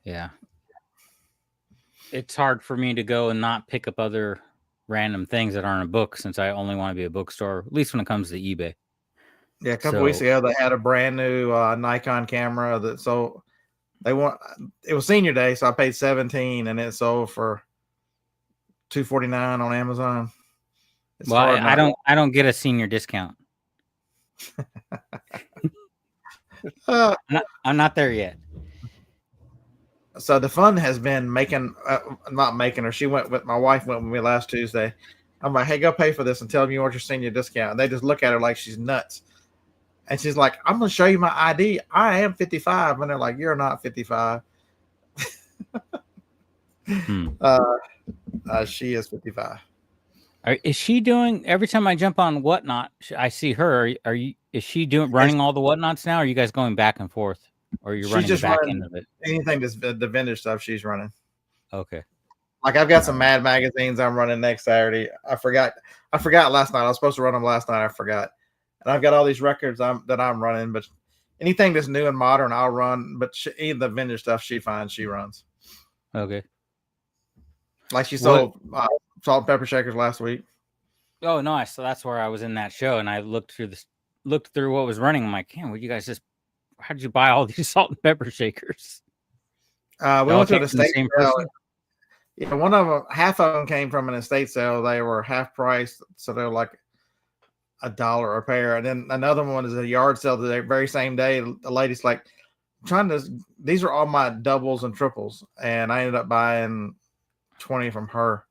Yeah. It's hard for me to go and not pick up other random things that aren't a book since I only want to be a bookstore, at least when it comes to eBay. Yeah, a couple weeks ago, they had a brand new Nikon camera that It was senior day, so I paid $17 and it sold for $2.49 on Amazon. It's well, hard. I don't get a senior discount. I'm not there yet. So the fun has been not making her. My wife went with me last Tuesday. I'm like, hey, go pay for this and tell them you want your senior discount. And they just look at her like she's nuts. And she's like, I'm going to show you my ID. I am 55. And they're like, you're not 55. She is 55. Is she doing, every time I jump on Whatnot, I see her. Is she running all the Whatnots now? Or are you guys going back and forth? Or you're running the back end of it? Anything that's the vendor stuff she's running. Okay. Like I've got some Mad magazines I'm running next Saturday. I forgot last night. I was supposed to run them last night. I forgot. And I've got all these records that I'm running, but anything that's new and modern, I'll run. But any of the vendor stuff she finds, she runs. Okay. Like she sold salt and pepper shakers last week. Oh, nice. So that's where I was in that show, and I looked through what was running. I'm like, man, how did you buy all these salt and pepper shakers? We went to an estate sale. Yeah, one of them, half of them came from an estate sale. They were half price, so they're like $1 a pair. And then another one is a yard sale the very same day. The lady's like, these are all my doubles and triples, and I ended up buying 20 from her.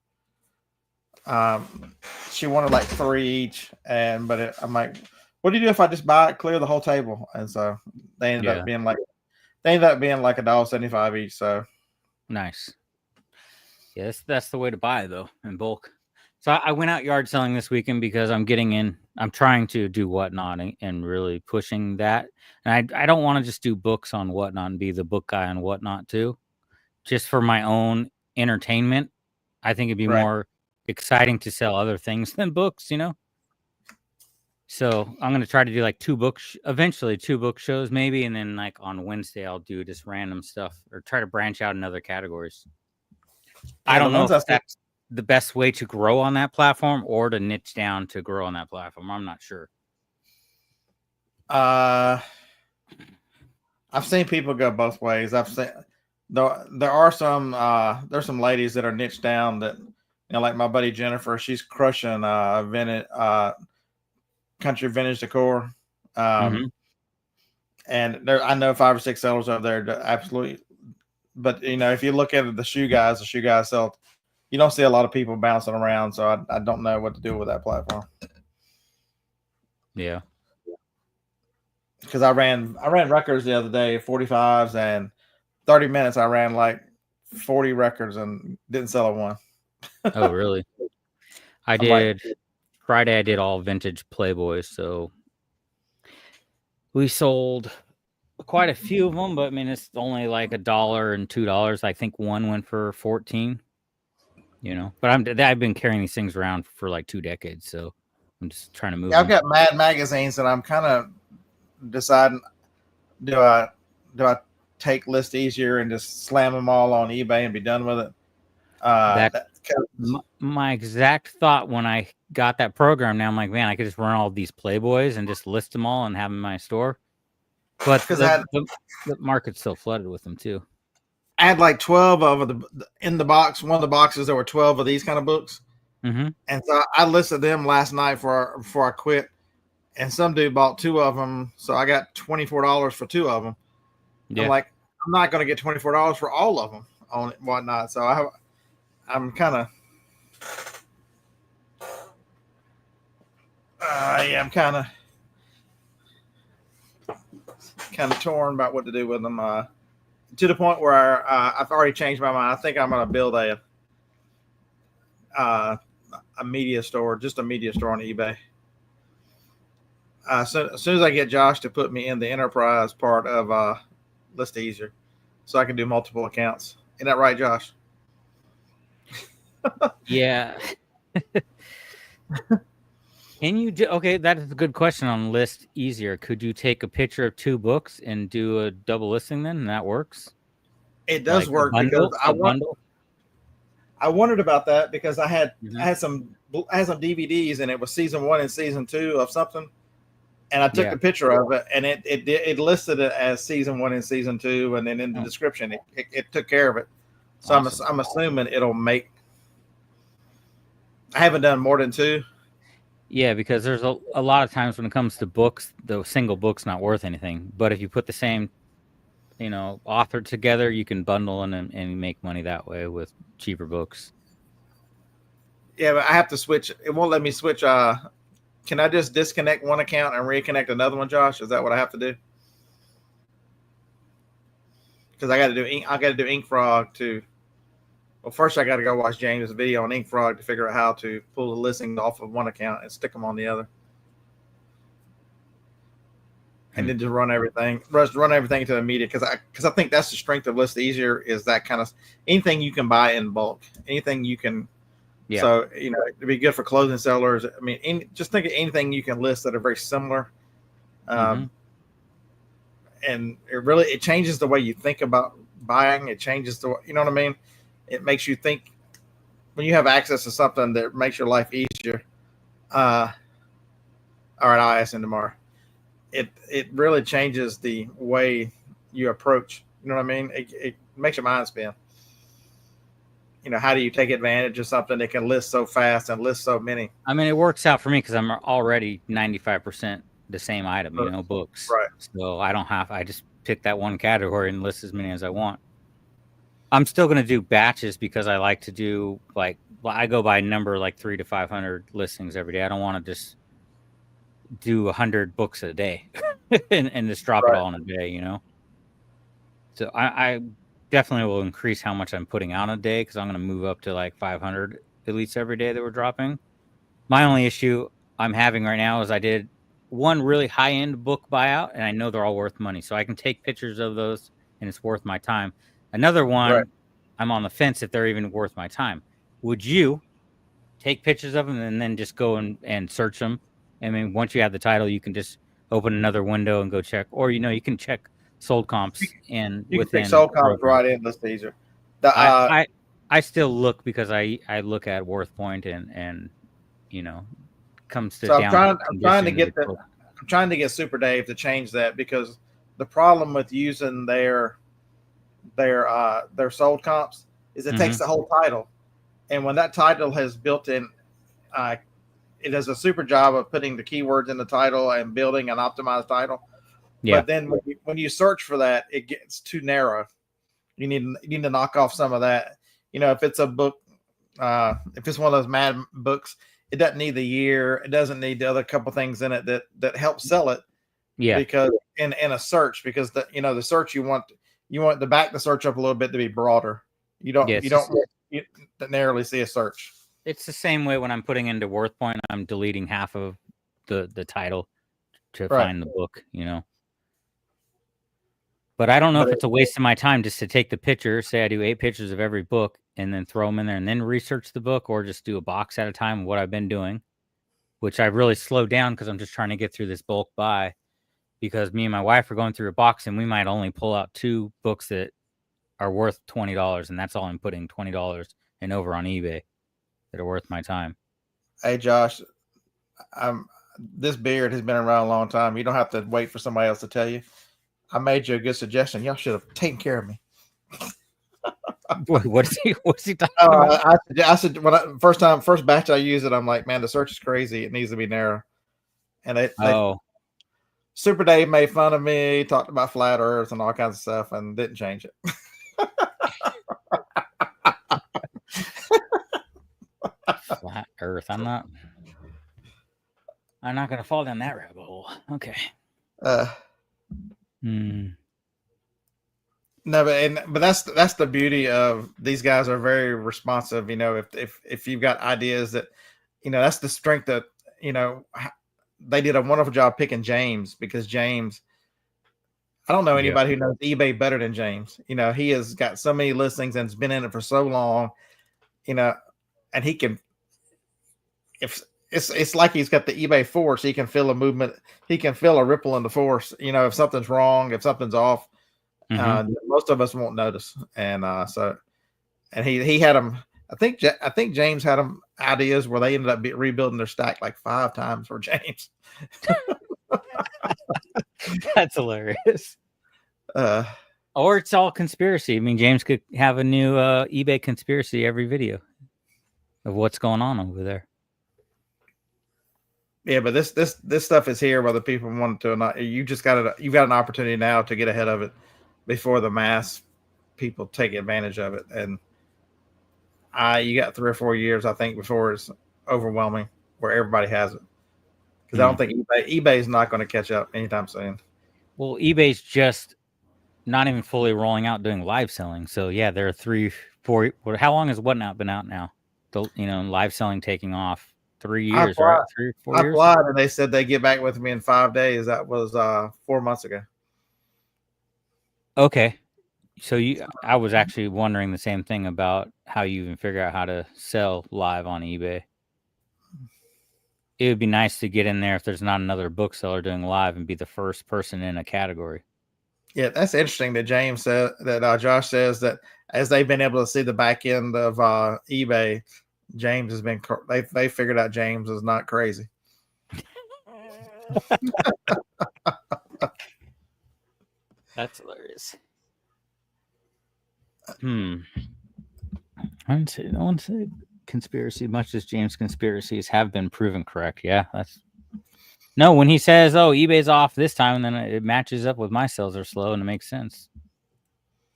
She wanted like 3 each, I'm like, what do you do if I just clear the whole table? And so they ended up being like $1.75 each. So nice. Yes, that's the way to buy though, in bulk. So I went out yard selling this weekend because I'm trying to do Whatnot and really pushing that. And I don't want to just do books on Whatnot and be the book guy on Whatnot too. Just for my own entertainment. I think it'd be more exciting to sell other things than books, So I'm going to try to do like 2 book shows maybe. And then like on Wednesday, I'll do just random stuff or try to branch out in other categories. I don't know if that's the best way to grow on that platform or to niche down to grow on that platform. I'm not sure. I've seen people go both ways. I've seen there are some there's some ladies that are niched down that, like my buddy Jennifer, she's crushing vintage country vintage decor. And I know 5 or 6 sellers over there absolutely. But if you look at the shoe guys sell. You don't see a lot of people bouncing around, so I don't know what to do with that platform. Yeah, because I ran records the other day, 45s, and 30 minutes I ran like 40 records and didn't sell a one. Oh, really? Friday I did all vintage Playboys, so we sold quite a few of them, but I mean it's only like $1 and $2. I think one went for 14. But I've been carrying these things around for like 2 decades, so I'm just trying to move. I've got Mad magazines, and I'm kind of deciding: do I take List Easier and just slam them all on eBay and be done with it? My exact thought when I got that program. Now I'm like, man, I could just run all these Playboys and just list them all and have them in my store. But the market's still flooded with them too. I had like 12 of them in the box. One of the boxes, there were 12 of these kind of books. Mm-hmm. And so I listed them last night before I quit. And some dude bought 2 of them. So I got $24 for 2 of them. Yeah. I'm like, I'm not going to get $24 for all of them on it, whatnot. So I'm kind of, I'm kind of torn about what to do with them. To the point where I've already changed my mind. I think I'm going to build a media store, just a media store on eBay. So as soon as I get Josh to put me in the enterprise part of List Easier, so I can do multiple accounts. Isn't that right, Josh? Yeah. Can you do? Okay, that is a good question on List Easier. Could you take a picture of 2 books and do a double listing then, and that works? It does work because I wondered about that because I had some DVDs and it was season 1 and season 2 of something, And I took the picture of it, and it listed it as season 1 and season 2, and then in the description it took care of it. So awesome. I'm assuming it'll make. I haven't done more than 2. Yeah, because there's a lot of times when it comes to books, the single book's not worth anything. But if you put the same, author together, you can bundle and make money that way with cheaper books. Yeah, but I have to switch. It won't let me switch. Can I just disconnect one account and reconnect another one, Josh? Is that what I have to do? Because I got to do InkFrog to. Well, first I got to go watch James' video on InkFrog to figure out how to pull the listings off of one account and stick them on the other, and then just run everything to the media. Because I think that's the strength of List Easier is that kind of anything you can buy in bulk, anything you can. Yeah. So it'd be good for clothing sellers. I mean, just think of anything you can list that are very similar, and it changes the way you think about buying. It changes the you know what I mean. It makes you think when you have access to something that makes your life easier. All right, I'll ask him tomorrow. It really changes the way you approach. You know what I mean? It makes your mind spin. How do you take advantage of something that can list so fast and list so many? I mean, it works out for me because I'm already 95% the same item, books. Right. So I just pick that one category and list as many as I want. I'm still going to do batches because I like to do I go by number 300 to 500 listings every day. I don't want to just do 100 books a day and just drop it all in a day, So I definitely will increase how much I'm putting out a day because I'm going to move up to 500 at least every day that we're dropping. My only issue I'm having right now is I did one really high-end book buyout, and I know they're all worth money. So I can take pictures of those, and it's worth my time. Another one, I'm on the fence if they're even worth my time. Would you take pictures of them and then just go and search them? I mean, once you have the title, you can just open another window and go check. Or, you can check sold comps and you can check sold comps right in List Easier. I still look because I look at Worth Point and comes to. So I'm trying to get Super Dave to change that because the problem with using their sold comps is it takes the whole title, and when that title has built in, it does a super job of putting the keywords in the title and building an optimized title. Yeah. But then when you search for that, it gets too narrow. You need to knock off some of that. If it's a book, if it's one of those Mad books, it doesn't need the year. It doesn't need the other couple things in it that help sell it. Yeah. Because in a search, because the search you want to back the search up a little bit to be broader. You don't narrowly see a search. It's the same way when I'm putting into Worth Point, I'm deleting half of the title to find the book, But I don't know if it's a waste of my time just to take the picture, say I do 8 pictures of every book and then throw them in there and then research the book, or just do a box at a time, what I've been doing, which I've really slowed down because I'm just trying to get through this bulk buy, because me and my wife are going through a box and we might only pull out 2 books that are worth $20, and that's all I'm putting $20 and over on eBay that are worth my time. Hey, Josh, this beard has been around a long time. You don't have to wait for somebody else to tell you. I made you a good suggestion. Y'all should have taken care of me. What's he talking about? I said first batch I used it, I'm like, man, the search is crazy. It needs to be narrow. And Super Dave made fun of me, talked about flat Earth and all kinds of stuff, and didn't change it. Flat Earth. I'm not gonna fall down that rabbit hole. Okay. No, but that's the beauty of these guys are very responsive. If you've got ideas that, that's the strength that, they did a wonderful job picking James, because James, I don't know anybody who knows eBay better than James. He has got so many listings and has been in it for so long, and he can, if it's like he's got the eBay force, he can feel a movement. He can feel a ripple in the force. If something's wrong, if something's off, most of us won't notice. And and he had them. I think James had them ideas where they ended up rebuilding their stack 5 times for James. That's hilarious. Or it's all conspiracy. I mean, James could have a new eBay conspiracy every video of what's going on over there. Yeah, but this stuff is here whether people want it to or not. You've got an opportunity now to get ahead of it before the mass people take advantage of it. And you got 3 or 4 years, I think, before it's overwhelming where everybody has it. Because I don't think eBay is not going to catch up anytime soon. Well, eBay's just not even fully rolling out doing live selling. So yeah, there are 3, 4. How long has Whatnot been out now? Live selling taking off. 3 years, right? 3 or 4 years. I applied, and they said they'd get back with me in 5 days. That was 4 months ago. Okay, so I was actually wondering the same thing about how you even figure out how to sell live on eBay. It would be nice to get in there if there's not another bookseller doing live and be the first person in a category. Yeah, that's interesting that James said that Josh says that as they've been able to see the back end of eBay, James has been they figured out James is not crazy. That's hilarious. I wouldn't say conspiracy much as James conspiracies have been proven correct. Yeah, no, when he says, "Oh, eBay's off this time," and then it matches up with my sales are slow, and it makes sense.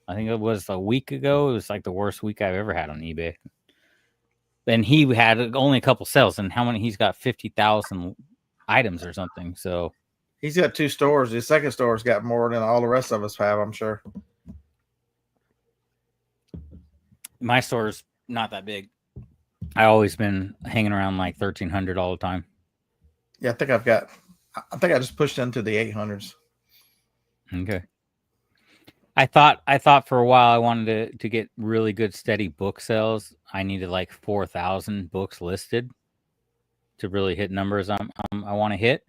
I think it was a week ago. It was like the worst week I've ever had on eBay. And he had only a couple sales, and how many? He's got 50,000 items or something. So he's got 2 stores. His second store's got more than all the rest of us have, I'm sure. My store's not that big. I've always been hanging around like 1,300 all the time. Yeah, I think I just pushed into the 800s. Okay. I thought for a while I wanted to get really good steady book sales. I needed like 4,000 books listed to really hit numbers I want to hit.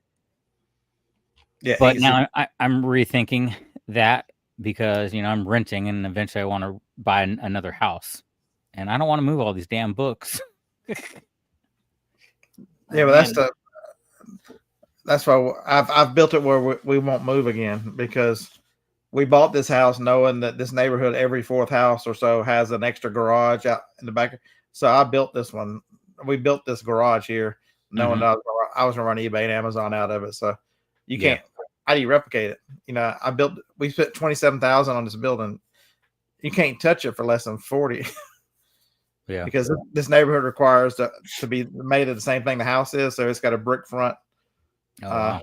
Yeah, but easy. Now I'm rethinking that because I'm renting and eventually I want to buy another house, and I don't want to move all these damn books. Yeah, but that's why I've built it where we won't move again, because we bought this house knowing that this neighborhood, every 4th house or so, has an extra garage out in the back. So I built this one. We built this garage here knowing that I was going to run eBay and Amazon out of it. So you can't. How do you replicate it? We spent $27,000 on this building. You can't touch it for less than 40. Yeah, because this neighborhood requires to be made of the same thing the house is. So it's got a brick front. Wow.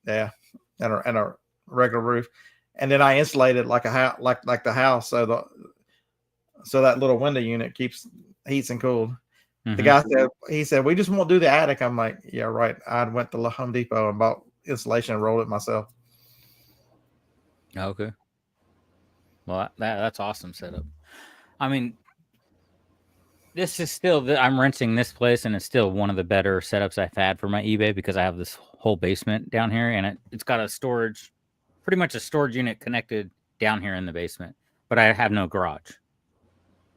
Yeah, and a regular roof. And then I insulated like a house, like the house, so that little window unit keeps heats and cooled. The guy said, we just won't do the attic. I'm like, yeah, right. I went to Home Depot and bought insulation and rolled it myself. Okay. Well, that's awesome setup. I mean, this is still I'm renting this place, and it's still one of the better setups I've had for my eBay because I have this whole basement down here, and it's got pretty much a storage unit connected down here in the basement, but I have no garage,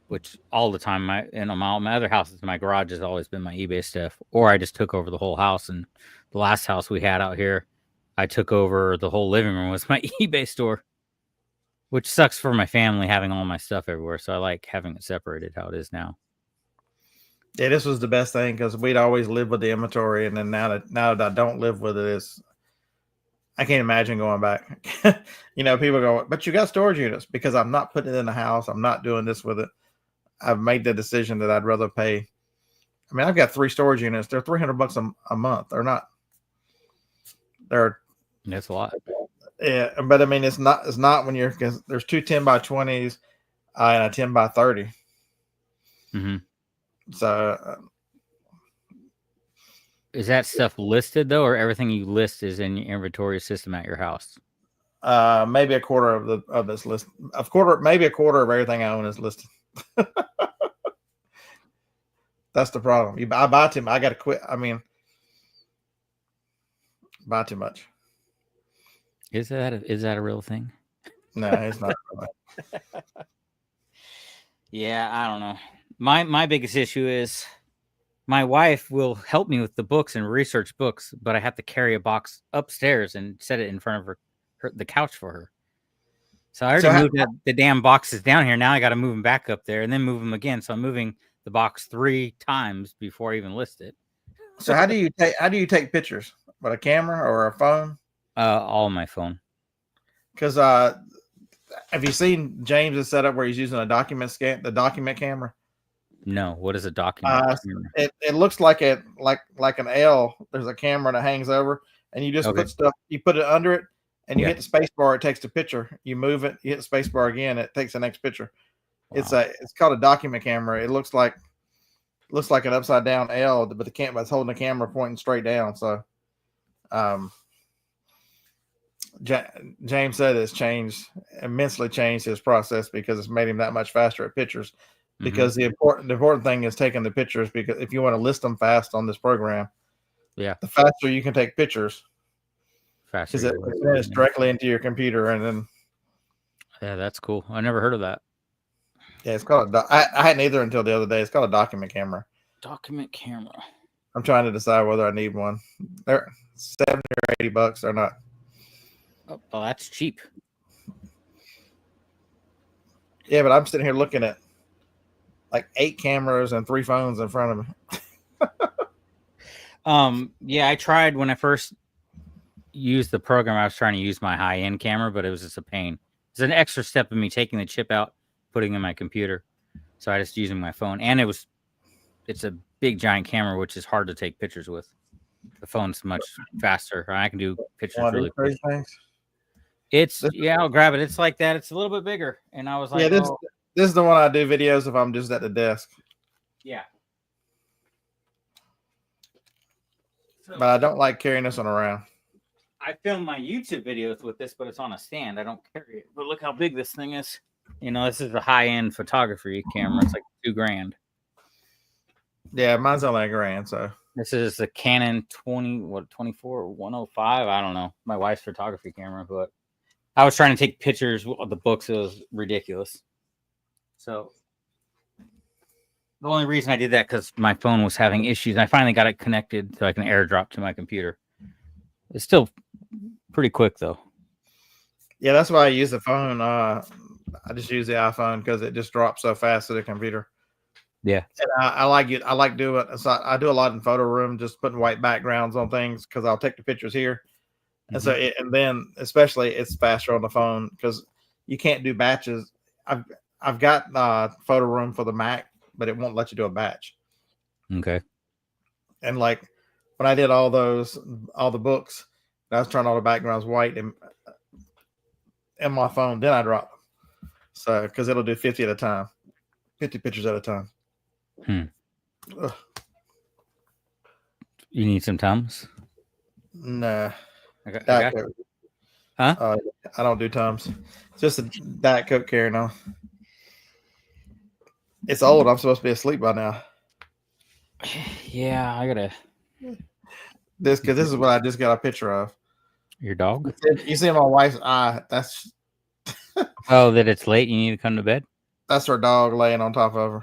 which all the time my other houses, my garage has always been my eBay stuff, or I just took over the whole house. And the last house we had out here, I took over the whole living room was my eBay store, which sucks for my family having all my stuff everywhere. So I like having it separated how it is now. Yeah, this was the best thing because we'd always lived with the inventory, and then now that I don't live with it, I can't imagine going back. People go, but you got storage units, because I'm not putting it in the house. I'm not doing this with it. I've made the decision that I'd rather pay. I mean, I've got 3 storage units. They're $300 a month. They're not. That's a lot. Yeah, but I mean, it's not when because there's 2 10x20s and a 10x30. Mm-hmm. So. Is that stuff listed though, or everything you list is in your inventory system at your house? Maybe a quarter of this list. Maybe a quarter of everything I own is listed. That's the problem. I buy too much. I got to quit. I mean, buy too much. Is that a real thing? No, it's not. Yeah, I don't know. My biggest issue is My wife will help me with the books and research books, but I have to carry a box upstairs and set it in front of the couch for her. So I already moved the damn boxes down here. Now I got to move them back up there and then move them again. So I'm moving the box 3 times before I even list it. So how do you take pictures? With a camera or a phone? All on my phone. Because have you seen James's setup where he's using the document camera? No, what is a document camera? It looks like like an L. There's a camera that hangs over, and you just put stuff. You put it under it, and you hit the space bar. It takes the picture. You move it. You hit the space bar again. It takes the next picture. Wow. It's called a document camera. It looks like an upside down L, but it's holding the camera pointing straight down. So, James said it's immensely changed his process because it's made him that much faster at pictures. Because the important thing is taking the pictures, because if you want to list them fast on this program, the faster you can take pictures, because it's directly into your computer, and then that's cool. I never heard of that. Yeah, it's called I hadn't either until the other day. It's called a document camera. Document camera. I'm trying to decide whether I need one. They're $70 or $80. They're not. Oh, well, that's cheap. Yeah, but I'm sitting here looking at like 8 cameras and 3 phones in front of me. Yeah, I tried when I first used the program. I was trying to use my high-end camera, but it was just a pain. It's an extra step of me taking the chip out, putting it in my computer. So I just using my phone, and it's a big giant camera, which is hard to take pictures with. The phone's much faster. I can do pictures really quick. I'll grab it. It's like that. It's a little bit bigger, and I was like, this is the one I do videos if I'm just at the desk. Yeah. But I don't like carrying this one around. I film my YouTube videos with this, but it's on a stand. I don't carry it. But look how big this thing is. You know, this is a high-end photography camera. It's like $2,000. Yeah, mine's only $1,000. So this is a Canon 24 or 105. I don't know. My wife's photography camera, but I was trying to take pictures of the books. It was ridiculous. So the only reason I did that because my phone was having issues. I finally got it connected so I can AirDrop to my computer. It's still pretty quick though. Yeah, that's why I use the phone. I just use the iPhone because it just drops so fast to the computer. Yeah, and I like it. I like doing it. So I do a lot in photo room, just putting white backgrounds on things because I'll take the pictures here, and so and then especially it's faster on the phone because you can't do batches. I've got photo room for the Mac, but it won't let you do a batch. Okay. And like when I did all the books, I was trying all the backgrounds white in my phone. Then I drop them. So because it'll do 50 at a time, 50 pictures at a time. You need some Tums? Nah. Okay. Huh? I don't do Tums. It's just a Diet Coke carrying on. It's old. I'm supposed to be asleep by now. Yeah, I gotta. This is what I just got a picture of. Your dog? You see my wife's eye. That's. Oh, that it's late. You need to come to bed. That's her dog laying on top of her.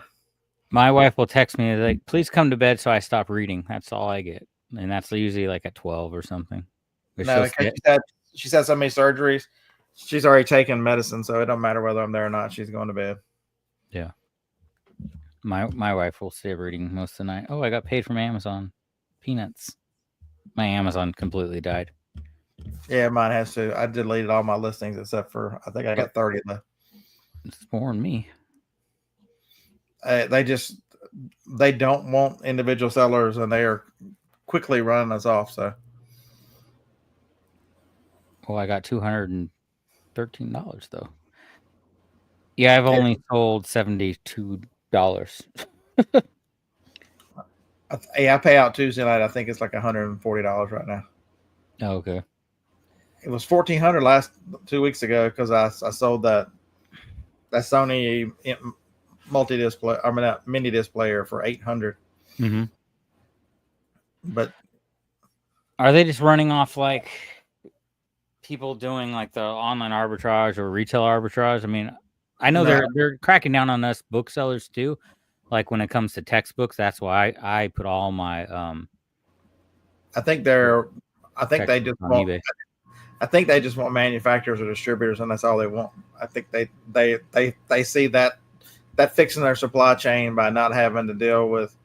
My wife will text me like, "Please come to bed," so I stop reading. That's all I get, and that's usually like at 12 or something. No, she's had so many surgeries. She's already taken medicine, so it don't matter whether I'm there or not. She's going to bed. Yeah. My wife will stay reading most of the night. Oh, I got paid from Amazon. Peanuts. My Amazon completely died. Yeah, mine has to. I deleted all my listings except for I think I got 30 left. It's more than me. They don't want individual sellers, and they are quickly running us off. So, well, I got $213 though. Yeah, I've only sold $72. I pay out Tuesday night. I think it's like $140 right now. Oh, okay. It was $1,400 2 weeks ago because I sold that Sony multi-display. I mean, that mini displayer for $800. Mm-hmm. But are they just running off like people doing like the online arbitrage or retail arbitrage? I mean, I know they're cracking down on us booksellers too, Like when it comes to textbooks, that's why I put all my I think they just on want. eBay. I think they just want manufacturers or distributors, and that's all they want. I think they see that fixing their supply chain by not having to deal with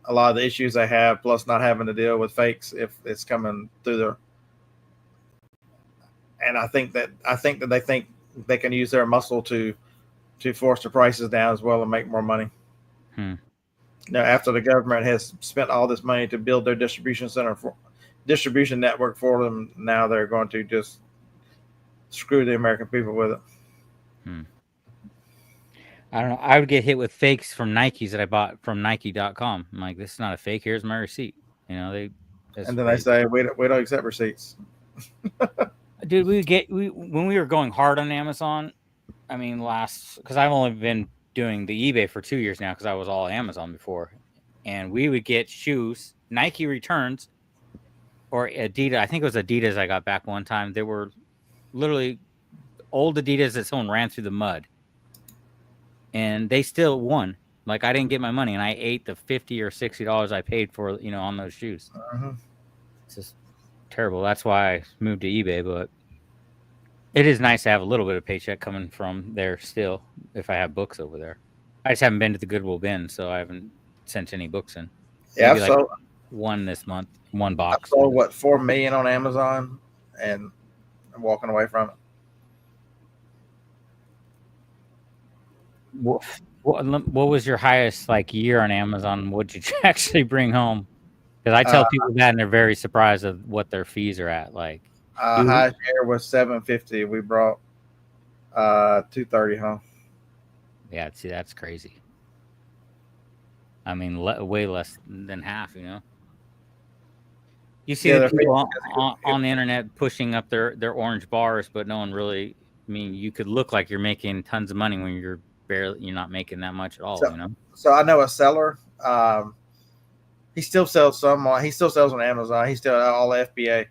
a lot of the issues they have, plus not having to deal with fakes if it's coming through their. And I think that they think they can use their muscle to force the prices down as well and make more money. Now, after the government has spent all this money to build their distribution network for them, now they're going to just screw the American people with it. I don't know. I would get hit with fakes from Nikes that I bought from Nike.com. I'm like, this is not a fake. Here's my receipt. You know, and then they say we don't accept receipts. Dude, when we were going hard on Amazon. I mean, because I've only been doing the eBay for 2 years now because I was all Amazon before, and we would get shoes, Nike returns, or Adidas. I think it was Adidas I got back one time. They were literally old Adidas that someone ran through the mud, and they still won. Like I didn't get my money, and I ate the $50 or $60 I paid for on those shoes. It's just terrible. That's why I moved to eBay, but. It is nice to have a little bit of paycheck coming from there still if I have books over there. I just haven't been to the Goodwill bin, so I haven't sent any books in. Yeah, maybe like one this month, one box. I sold 4 million on Amazon, and I'm walking away from it. What was your highest year on Amazon? What did you actually bring home? Because I tell people that, and they're very surprised of what their fees are at. Highest year was $750. We brought $230 home. Yeah, see, that's crazy. I mean, way less than half. You see the people on the internet pushing up their orange bars, but no one really. I mean, you could look like you're making tons of money when you're not making that much at all. So I know a seller. He still sells some. He still sells on Amazon. He still all FBA.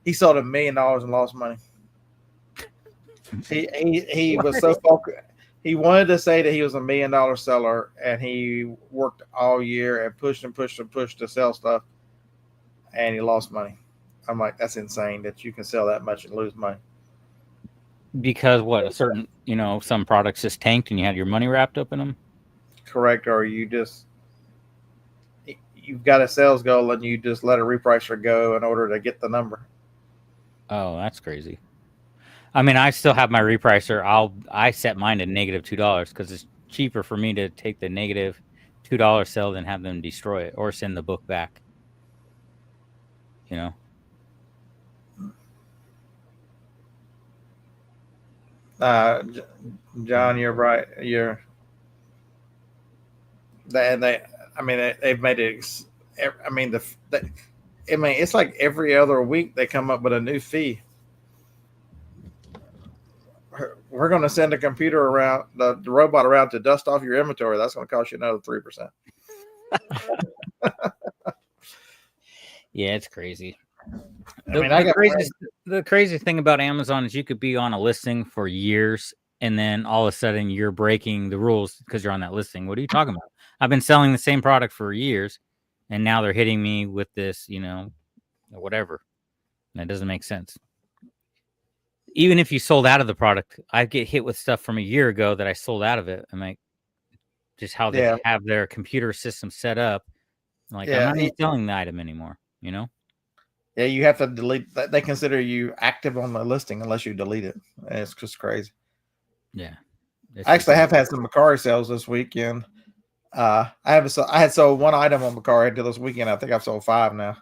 He sold $1 million and lost money. He was so focused. He wanted to say that he was $1 million seller, and he worked all year and pushed to sell stuff, and he lost money. I'm like, that's insane that you can sell that much and lose money. Because what, a certain, some products just tanked and you had your money wrapped up in them? Correct. Or you've got a sales goal and you just let a repricer go in order to get the number. Oh, that's crazy. I mean, I still have my repricer. I set mine to -$2 because it's cheaper for me to take the -$2 sell than have them destroy it or send the book back. John, you're right. They've made it. I mean, it's like every other week they come up with a new fee. We're going to send a computer around, the robot around to dust off your inventory. That's going to cost you another 3%. Yeah, it's crazy. The crazy thing about Amazon is you could be on a listing for years, and then all of a sudden you're breaking the rules because you're on that listing. What are you talking about? I've been selling the same product for years, and now they're hitting me with this, whatever. And it doesn't make sense. Even if you sold out of the product, I get hit with stuff from a year ago that I sold out of it. I'm like, just how they have their computer system set up. I'm not even selling the item anymore, Yeah, you have to delete that. They consider you active on the listing unless you delete it. It's just crazy. Yeah. I have had some Macari sales this weekend. I had sold one item on Macari until this weekend. I think I've sold 5 now.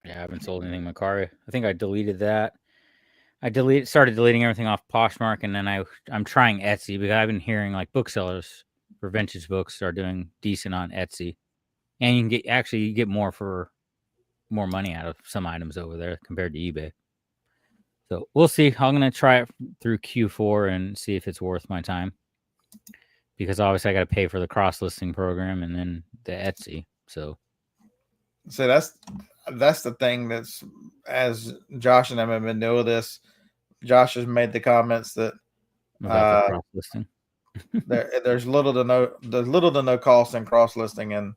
I haven't sold anything Macari. I think I deleted that. I started deleting everything off Poshmark, and then I'm trying Etsy because I've been hearing booksellers for vintage books are doing decent on Etsy, and you can get more for more money out of some items over there compared to eBay. So we'll see. I'm gonna try it through Q4 and see if it's worth my time, because obviously I got to pay for the cross listing program and then the Etsy. So that's the thing. That's, as Josh and I have been doing this, Josh has made the comments that Without the cross listing. There's little to no cost in cross listing, and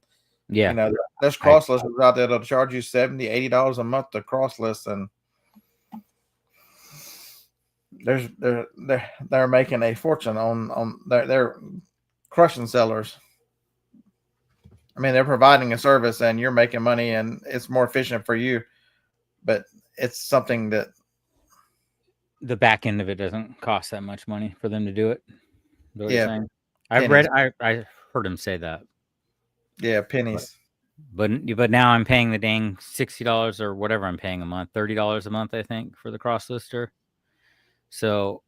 Yeah, you know, there's cross listers out there that'll charge you $70-$80 a month to cross list, and they're making a fortune on they're crushing sellers. I mean, they're providing a service and you're making money and it's more efficient for you, but it's something that the back end of it doesn't cost that much money for them to do it. What you're saying? pennies. I heard him say that. Yeah, pennies. But now I'm paying the dang $60 or whatever I'm paying a month, $30 a month, I think, for the cross lister. So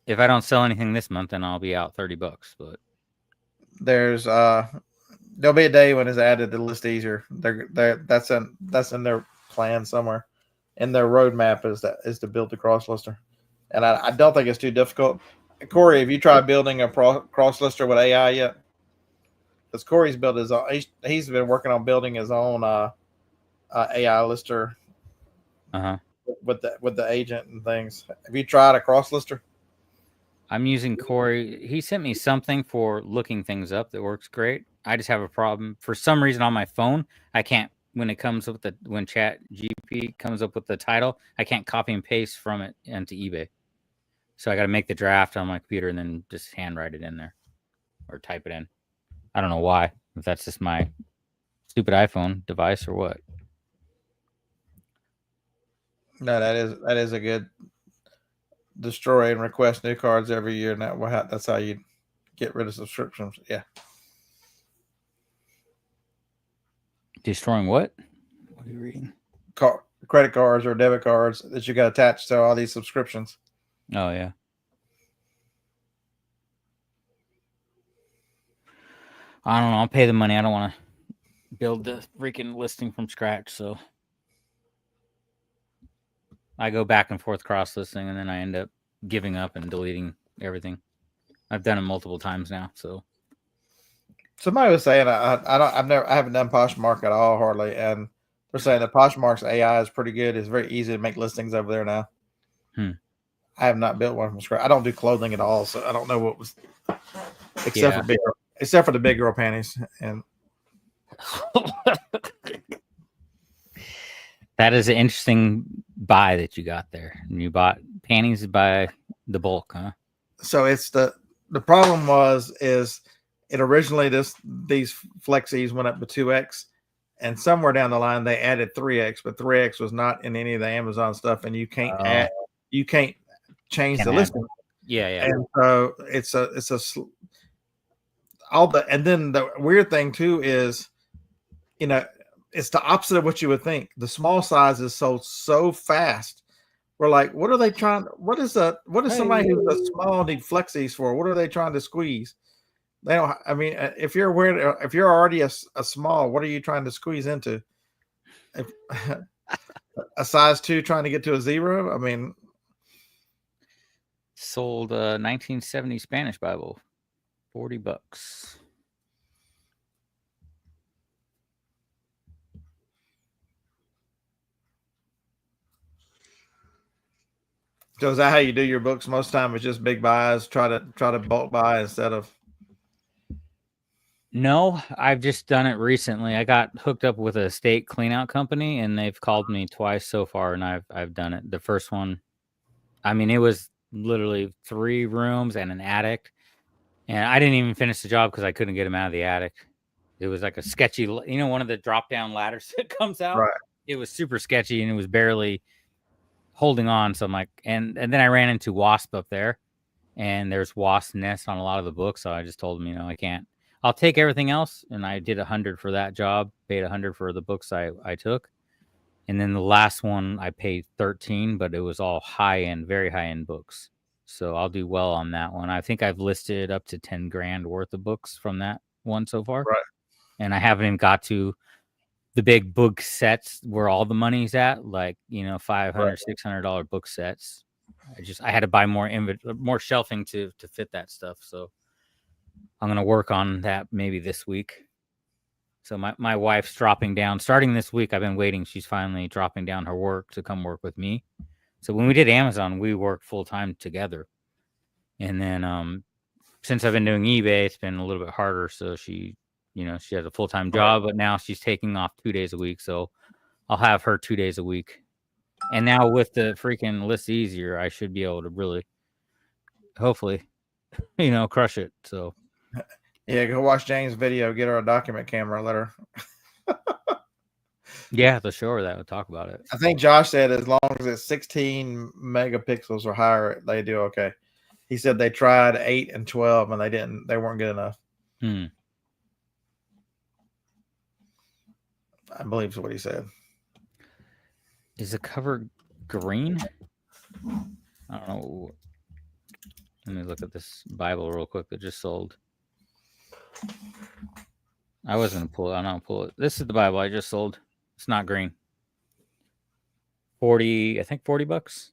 if I don't sell anything this month, then I'll be out $30. But there's there'll be a day when it's added to list easier. That's in their plan somewhere. In their roadmap is to build the cross lister, and I don't think it's too difficult. Corey, have you tried building a cross lister with AI yet? Because Corey's built his own. He's been working on building his own AI lister. With the agent and things. Have you tried a cross lister? I'm using Corey. He sent me something for looking things up that works great. I just have a problem for some reason on my phone. I can't when Chat GP comes up with the title, I can't copy and paste from it into eBay. So I got to make the draft on my computer and then just handwrite it in there or type it in. I don't know why. If that's just my stupid iPhone device or what. No, that is a good destroy and request new cards every year, and that's how you get rid of subscriptions. Yeah. Destroying what? What are you reading? Credit cards or debit cards that you got attached to all these subscriptions. Oh yeah. I don't know. I'll pay the money. I don't want to build the freaking listing from scratch. So I go back and forth cross listing, and then I end up giving up and deleting everything. I've done it multiple times now. So somebody was saying I haven't done Poshmark at all hardly, and they're saying that Poshmark's AI is pretty good. It's very easy to make listings over there now. I have not built one from scratch. I don't do clothing at all, so I don't know what was except for the big girl panties. And that is an interesting buy that you got there. And you bought panties by the bulk, huh? So it's the problem is it originally these flexies went up to 2x, and somewhere down the line they added 3x, but 3x was not in any of the Amazon stuff, and you can't change the listing. Yeah. And so and then the weird thing too is, it's the opposite of what you would think. The small size is sold so fast. We're like, what are they trying? What is somebody who's a small need flexies for? What are they trying to squeeze? They don't. I mean, if you're already a small, what are you trying to squeeze into? A size 2 trying to get to a 0. I mean, sold a 1970 Spanish Bible, $40. So is that how you do your books most of the time? It's just big buys, try to bulk buy instead of. No, I've just done it recently. I got hooked up with a estate cleanout company, and they've called me twice so far, and I've done it. The first one, I mean, it was literally 3 rooms and an attic, and I didn't even finish the job because I couldn't get them out of the attic. It was like a sketchy, one of the drop down ladders that comes out. Right. It was super sketchy, and it was barely holding on. So I'm like, and then I ran into wasp up there, and there's wasp nests on a lot of the books. So I just told them, I can't. I'll take everything else, and I did $100 for that job. Paid $100 for the books I took, and then the last one I paid $13, but it was all high end, very high end books. So I'll do well on that one. I think I've listed up to $10,000 worth of books from that one so far, right? And I haven't even got to the big book sets where all the money's at, like $500, $600 book sets. I had to buy more shelving to fit that stuff. So I'm gonna work on that maybe this week. So my wife's dropping down starting this week. I've been waiting. She's finally dropping down her work to come work with me. So when we did Amazon, we worked full time together. And then since I've been doing eBay, it's been a little bit harder. So she has a full-time job, but now she's taking off 2 days a week. So I'll have her 2 days a week. And now with the freaking list easier, I should be able to really, hopefully, crush it. So Yeah, go watch Jane's video. Get her a document camera. Let her. yeah, to show her that, we'll talk about it. I think Josh said as long as it's 16 megapixels or higher, they do okay. He said they tried 8 and 12 and they weren't good enough. I believe is what he said. Is the cover green? I don't know. Let me look at this Bible real quick that just sold. I wasn't gonna pull it. I'm not gonna pull it. This is the Bible I just sold. It's not green. 40, I think $40.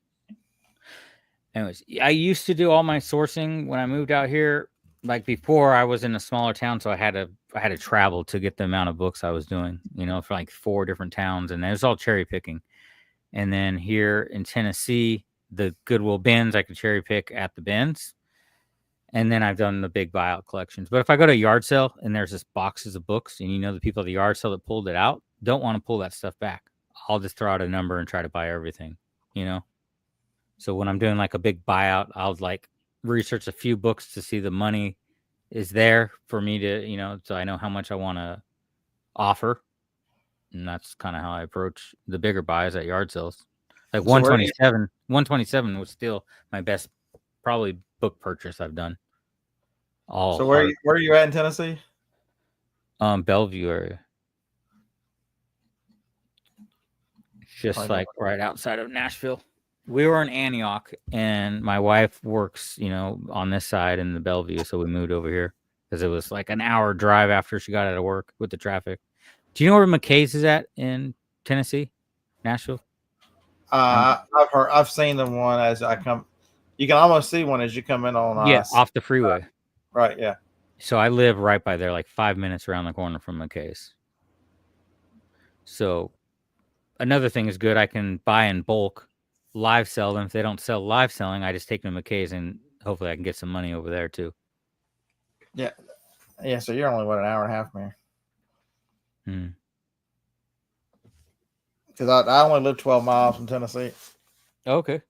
Anyways, I used to do all my sourcing when I moved out here. Like before, I was in a smaller town, so I had to travel to get the amount of books I was doing. For like 4 different towns, and it was all cherry picking. And then here in Tennessee, the Goodwill bins I could cherry pick at the bins. And then I've done the big buyout collections. But if I go to a yard sale and there's just boxes of books, and the people at the yard sale that pulled it out don't want to pull that stuff back, I'll just throw out a number and try to buy everything. So when I'm doing like a big buyout, I'll like research a few books to see the money is there for me to, so I know how much I want to offer. And that's kind of how I approach the bigger buys at yard sales. Like So 127 was still my best probably book purchase I've done. So where are you at in Tennessee? Bellevue area. Just like right outside of Nashville. We were in Antioch, and my wife works, on this side in the Bellevue, so we moved over here because it was like an hour drive after she got out of work with the traffic. Do you know where McKay's is at in Tennessee, Nashville? I've seen the one as I come. You can almost see one as you come in on. Off the freeway. Right. Yeah. So I live right by there, like 5 minutes around the corner from McKay's. So another thing is good. I can buy in bulk, live sell them. If they don't sell live selling, I just take them to McKay's, and hopefully I can get some money over there too. Yeah. Yeah. So you're only, what, an hour and a half, man? Because I only live 12 miles from Tennessee. Okay.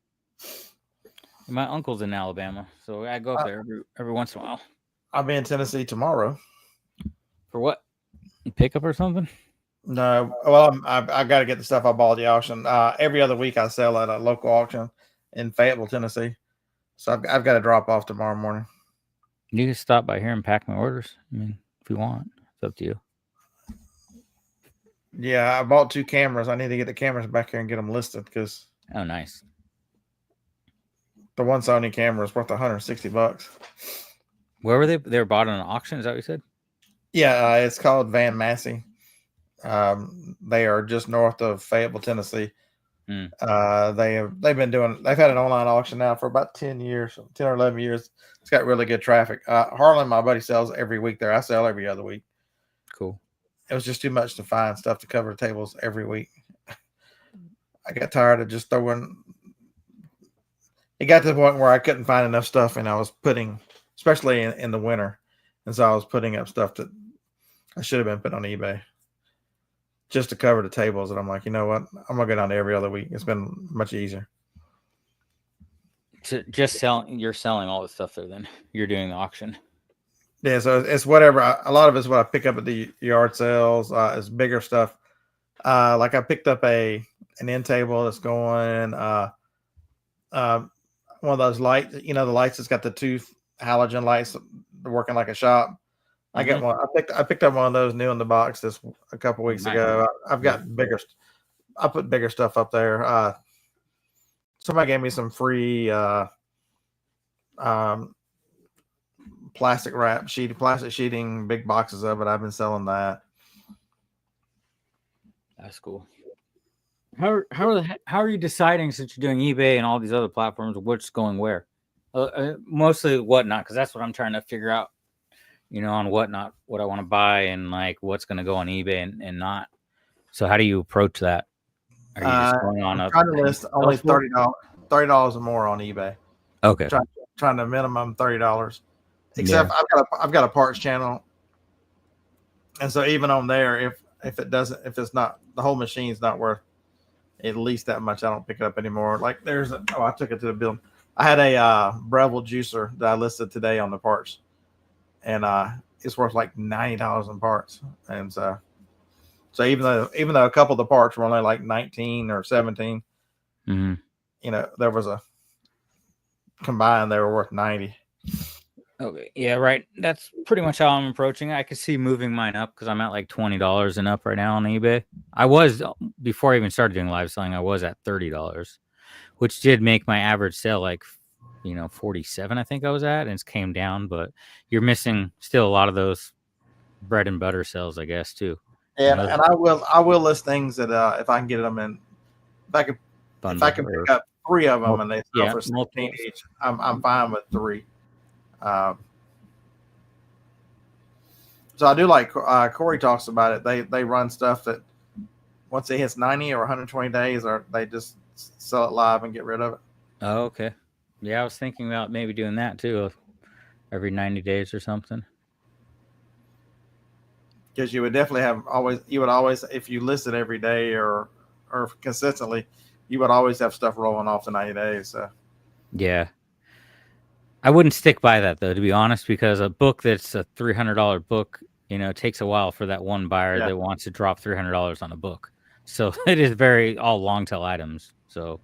My uncle's in Alabama, so I go up there every once in a while. I'll be in Tennessee tomorrow. For what? Pickup or something? No. Well, I've got to get the stuff I bought at the auction. Every other week I sell at a local auction in Fayetteville, Tennessee. So I've got to drop off tomorrow morning. You can stop by here and pack my orders. I mean, if you want, it's up to you. Yeah, I bought 2 cameras. I need to get the cameras back here and get them listed because. Oh, nice. The one Sony camera is worth $160. Where were they? They were bought on an auction. Is that what you said? Yeah, it's called Van Massey. They are just north of Fayetteville, Tennessee. They've had an online auction now for about 10 or 11 years. It's got really good traffic. Harlan, my buddy, sells every week there. I sell every other week. Cool. It was just too much to find stuff to cover tables every week. I got tired of just throwing. It got to the point where I couldn't find enough stuff, and I was putting, especially in the winter, and so I was putting up stuff that I should have been put on eBay just to cover the tables. And I'm like, you know what? I'm gonna go down to every other week. It's been much easier. So you're selling all the stuff there. Then you're doing the auction. Yeah, so it's whatever. A lot of it's what I pick up at the yard sales. It's bigger stuff. Like I picked up an end table that's going. One of those lights, the lights that's got the 2 halogen lights working like a shop. I got one. I picked up one of those new in the box a couple weeks ago. I've got bigger. I put bigger stuff up there. Somebody gave me some free plastic sheeting, big boxes of it. I've been selling that. That's cool. How are you deciding, since you're doing eBay and all these other platforms, what's going where? Mostly Whatnot, because that's what I'm trying to figure out. On Whatnot, what I want to buy and like what's going to go on eBay and not. So how do you approach that? Are you just going on trying to list only $30 or more on eBay. Okay. trying to minimum $30. Except I've got a parts channel, and so even on there, if it's not, the whole machine's not worth at least that much, I don't pick it up anymore. Like I took it to the building. I had a Breville juicer that I listed today on the parts, and it's worth like $90 in parts, and so even though a couple of the parts were only like 19 or 17, there was a combined they were worth 90. Okay, yeah, right. That's pretty much how I'm approaching it. I could see moving mine up because I'm at like $20 and up right now on eBay. I was, before I even started doing live selling, I was at $30, which did make my average sale like 47. I think I was at, and it's came down. But you're missing still a lot of those bread and butter sales, I guess, too. And I will list things that if I can get them in, if I can pick up 3 of them and they sell for 16 each, I'm fine with 3. So I do like Corey talks about it. They run stuff that once it hits 90 or 120 days, or they just sell it live and get rid of it. Oh, okay. Yeah, I was thinking about maybe doing that too, every 90 days or something. Because you would definitely if you list it every day or consistently, you would always have stuff rolling off the 90 days. So yeah. I wouldn't stick by that though, to be honest, because a book that's a $300 book, takes a while for that one buyer that wants to drop $300 on a book. So it is all long tail items. So,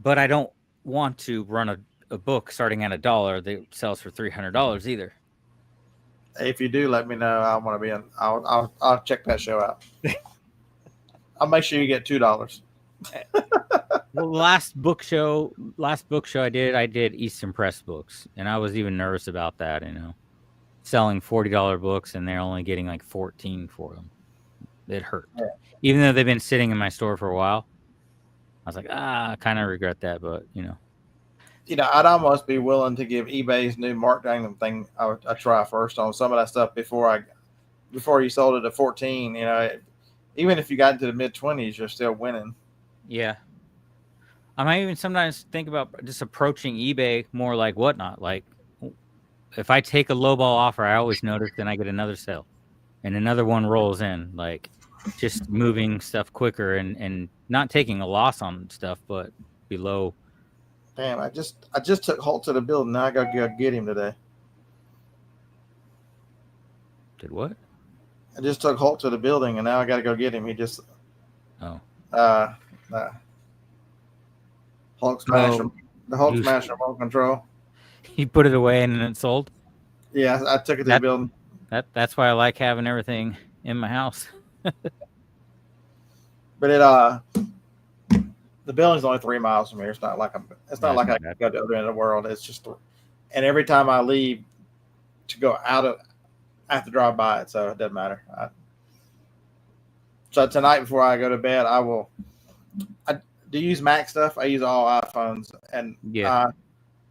but I don't want to run a book starting at $1 that sells for $300 either. If you do, let me know. I want to be in. I'll check that show out. I'll make sure you get $2. Well, last book show I did Eastern Press books, and I was even nervous about that. Selling $40 books and they're only getting like 14 for them. It hurt, even though they've been sitting in my store for a while. I was like, I kind of regret that, but I'd almost be willing to give eBay's new markdown thing a try first on some of that stuff before you sold it at 14. Even if you got into the mid-20s, you're still winning. Yeah. I might even sometimes think about just approaching eBay more like Whatnot. Like, if I take a lowball offer, I always notice then I get another sale and another one rolls in. Like, just moving stuff quicker and not taking a loss on stuff, but below. Damn, I just took Holt to the building. Now I got to go get him today. Did what? I just took Holt to the building, and now I got to go get him. He just Hulk smash the Hulk smash remote control. You put it away and then it sold? Yeah, I took it to the building. That's why I like having everything in my house. But the building's only 3 miles from here. It's not like I can go to the other end of the world. It's just, and every time I leave to go out I have to drive by it, so it doesn't matter. So tonight before I go to bed, I do use Mac stuff. I use all iPhones, and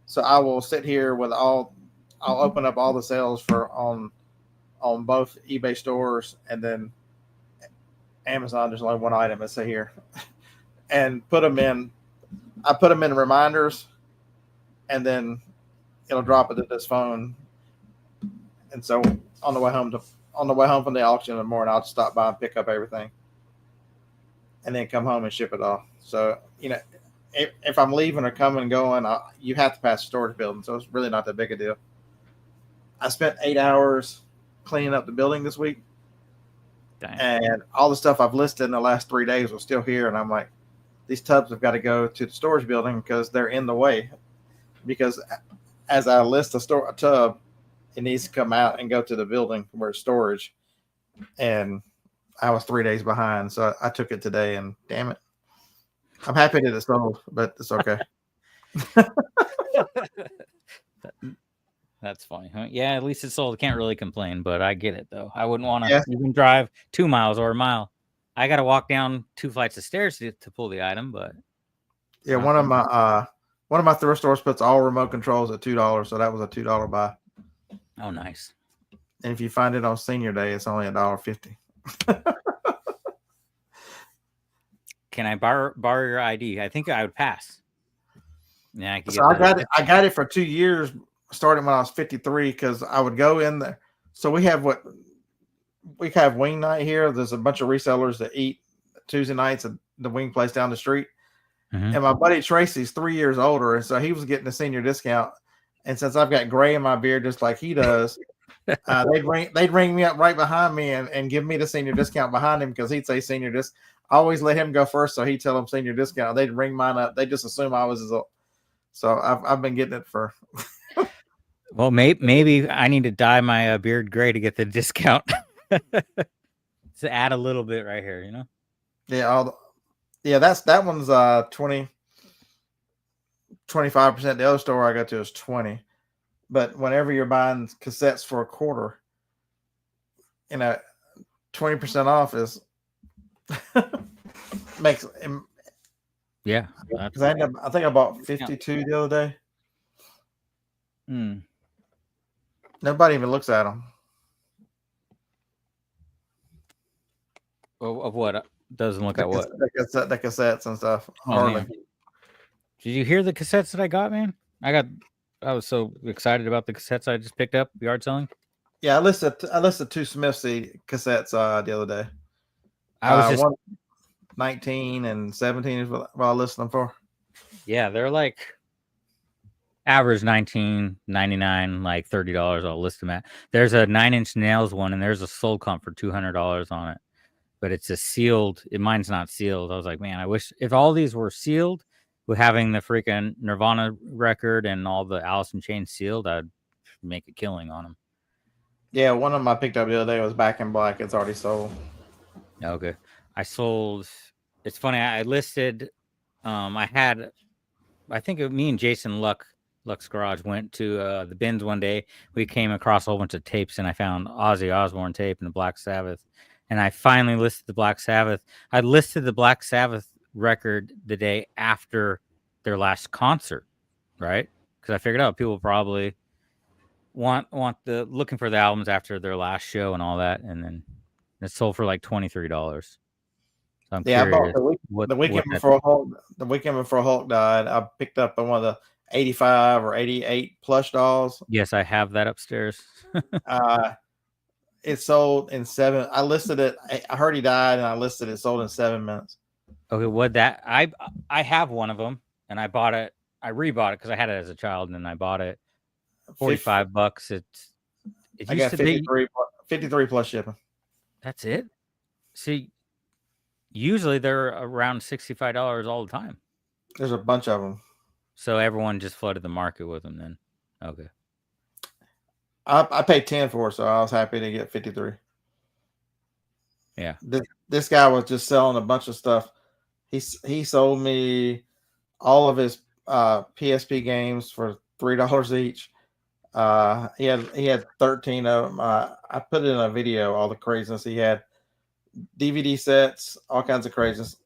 so I will sit here with I'll open up all the sales on both eBay stores, and then Amazon. There's only one item. Let's say here, and put them in. I put them in reminders, and then it'll drop it to this phone. And so on the way home from the auction in the morning, I'll just stop by and pick up everything, and then come home and ship it off. So if I'm leaving or coming and going, you have to pass the storage building, so it's really not that big a deal. I spent 8 hours cleaning up the building this week. Dang. And all the stuff I've listed in the last 3 days was still here, and I'm like, these tubs have got to go to the storage building because they're in the way. Because as I list a tub, it needs to come out and go to the building where it's storage. And I was 3 days behind, so I took it today, and damn it. I'm happy that it's sold, but it's okay. That's funny. Yeah, at least it's sold. I can't really complain, but I get it, though. I wouldn't want to even drive 2 miles or a mile. I got to walk down 2 flights of stairs to pull the item, but... Yeah, one of my thrift stores puts all remote controls at $2, so that was a $2 buy. Oh, nice. And if you find it on senior day, it's only $1.50. Can I borrow your ID? I think I would pass. Yeah, I could So get that. I got it for 2 years, starting when I was 53, because I would go in there. So we have wing night here. There's a bunch of resellers that eat Tuesday nights at the wing place down the street. Mm-hmm. And my buddy Tracy's 3 years older, and so he was getting a senior discount. And since I've got gray in my beard just like he does, they'd ring me up right behind me and give me the senior discount behind him, because he'd say senior disc. I always let him go first, so he'd tell them senior discount. They'd ring mine up. They just assume I was his old. So I've been getting it for. Well, maybe I need to dye my beard gray to get the discount. To add a little bit right here, you know. Yeah, that one's 25%. The other store I go to is 20. But whenever you're buying cassettes for a quarter, 20% off is makes. Yeah, because I think I bought 52 the other day. Nobody even looks at them. Of what? Doesn't look at what? The cassettes and stuff. Oh, Hardly. man. Did you hear the cassettes that I got, man? I was so excited about the cassettes I just picked up yard selling. Yeah, I listed 2 Smithsy cassettes the other day. I was just 19 and 17 is what I listed them for. Yeah, they're like average $19.99, like $30. I'll list them at. There's a 9-inch nails one, and there's a soul comp for $200 on it, but it's a sealed. Mine's not sealed. I was like, man, I wish if all these were sealed, with having the freaking Nirvana record and all the Alice in Chains sealed, I'd make a killing on them. Yeah, one of them I picked up the other day was Back in Black. It's already sold. Okay, I sold. It's funny. I listed. I think me and Jason Luck's Garage went to the bins one day. We came across a whole bunch of tapes, and I found Ozzy Osbourne tape and the Black Sabbath. And I finally listed the Black Sabbath. I listed the Black Sabbath record the day after their last concert, right? Because I figured out people probably want looking for the albums after their last show and all that, and then it sold for like $23. So I'm curious. I bought the weekend before Hulk. The weekend before Hulk died, I picked up one of the 85 or 88 plush dolls. Yes, I have that upstairs. It sold in 7. I listed it. I heard he died, and I listed it. Sold in 7 minutes. Okay, what that I have one of them, and I bought it. I rebought it because I had it as a child, and then I bought it $45. It I got 53 plus shipping. That's it. See, usually they're around $65 all the time. There's a bunch of them. So everyone just flooded the market with them then. Okay. I paid 10 for it, so I was happy to get 53. Yeah. This guy was just selling a bunch of stuff. He sold me all of his PSP games for $3 each. He had 13 of them. I put it in a video, all the craziness he had. DVD sets, all kinds of craziness.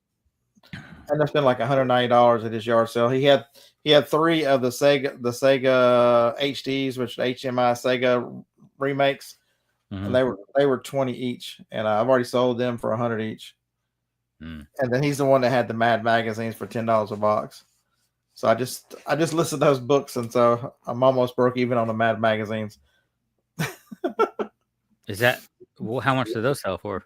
And I spent like $190 at his yard sale. He had 3 of the Sega HDs, which are HMI Sega remakes, and they were 20 each. And I've already sold them for $100 each. And then he's the one that had the Mad magazines for $10 a box. So I just listed those books, and so I'm almost broke even on the Mad magazines. Is that how much do those sell for?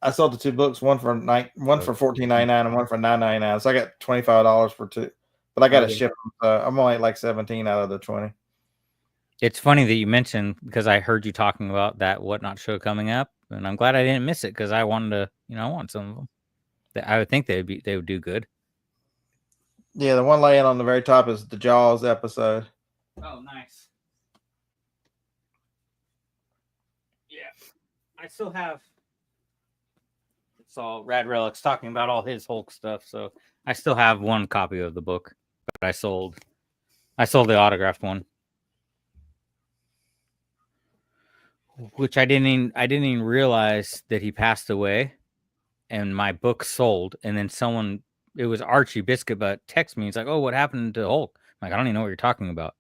I sold the 2 books, one for $14.99 and one for $9.99. So I got $25 for 2, but I got to ship them. I'm only like 17 out of the 20. It's funny that you mentioned, because I heard you talking about that Whatnot show coming up, and I'm glad I didn't miss it, because I wanted to, I want some of them. I would think they would do good. Yeah, the one laying on the very top is the Jaws episode. Oh, nice. Yeah, I still have. It's all Rad Relics talking about all his Hulk stuff, so I still have one copy of the book, but I sold the autographed one, which I didn't even realize that he passed away, and my book sold, and then it was Archie Biscuit, but text me. He's like, "Oh, what happened to Hulk?" I'm like, I don't even know what you're talking about.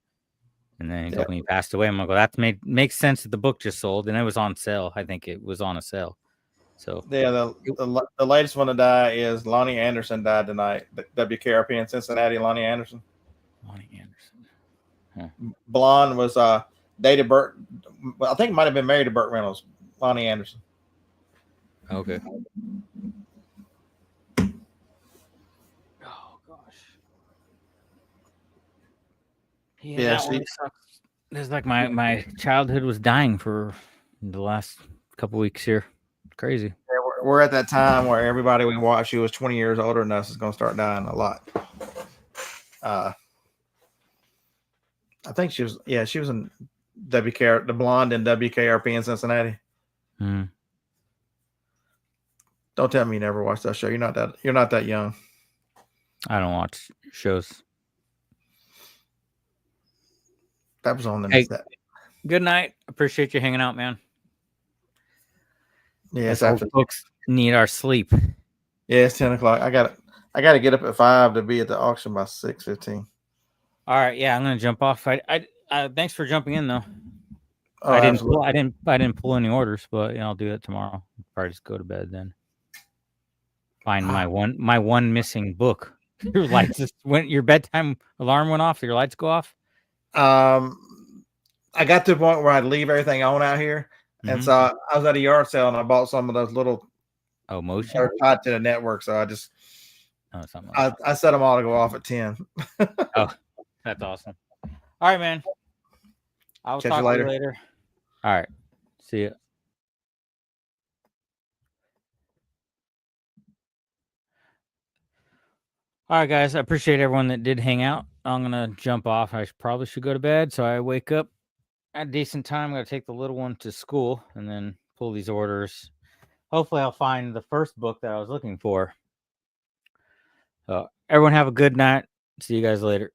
And then he told me he passed away. I'm like, well, that makes sense that the book just sold, and it was on sale. I think it was on a sale. So yeah, the latest one to die is Lonnie Anderson died tonight. WKRP in Cincinnati, Lonnie Anderson. Lonnie Anderson. Blonde was dated Burt. I think it might have been married to Burt Reynolds. Lonnie Anderson. Okay. Oh gosh. Yeah, that one sucks. It's like my childhood was dying for the last couple weeks here. Crazy. Yeah, we're at that time where everybody we watched who was 20 years older than us is going to start dying a lot. I think she was in WKR, the blonde in WKRP in Cincinnati. Mm. Don't tell me you never watched that show. You're not that young. I don't watch shows. That was on the Good night. Appreciate you hanging out, man. Yes, after folks need our sleep. Yeah, it's 10 o'clock. I gotta get up at 5 to be at the auction by 6:15. All right, yeah, I'm gonna jump off. I thanks for jumping in though. Oh, I didn't pull any orders, but I'll do that tomorrow. Probably just go to bed then. Find my one missing book. Your lights just went. Your bedtime alarm went off. Your lights go off. I got to the point where I'd leave everything on out here, and so I was at a yard sale and I bought some of those little motion. They're tied to the network, so I just I set them all to go off at 10. Oh, that's awesome. All right, man. I'll talk to you later. All right. See ya. All right, guys. I appreciate everyone that did hang out. I'm going to jump off. I probably should go to bed. So I wake up at a decent time. I'm going to take the little one to school and then pull these orders. Hopefully, I'll find the first book that I was looking for. Everyone have a good night. See you guys later.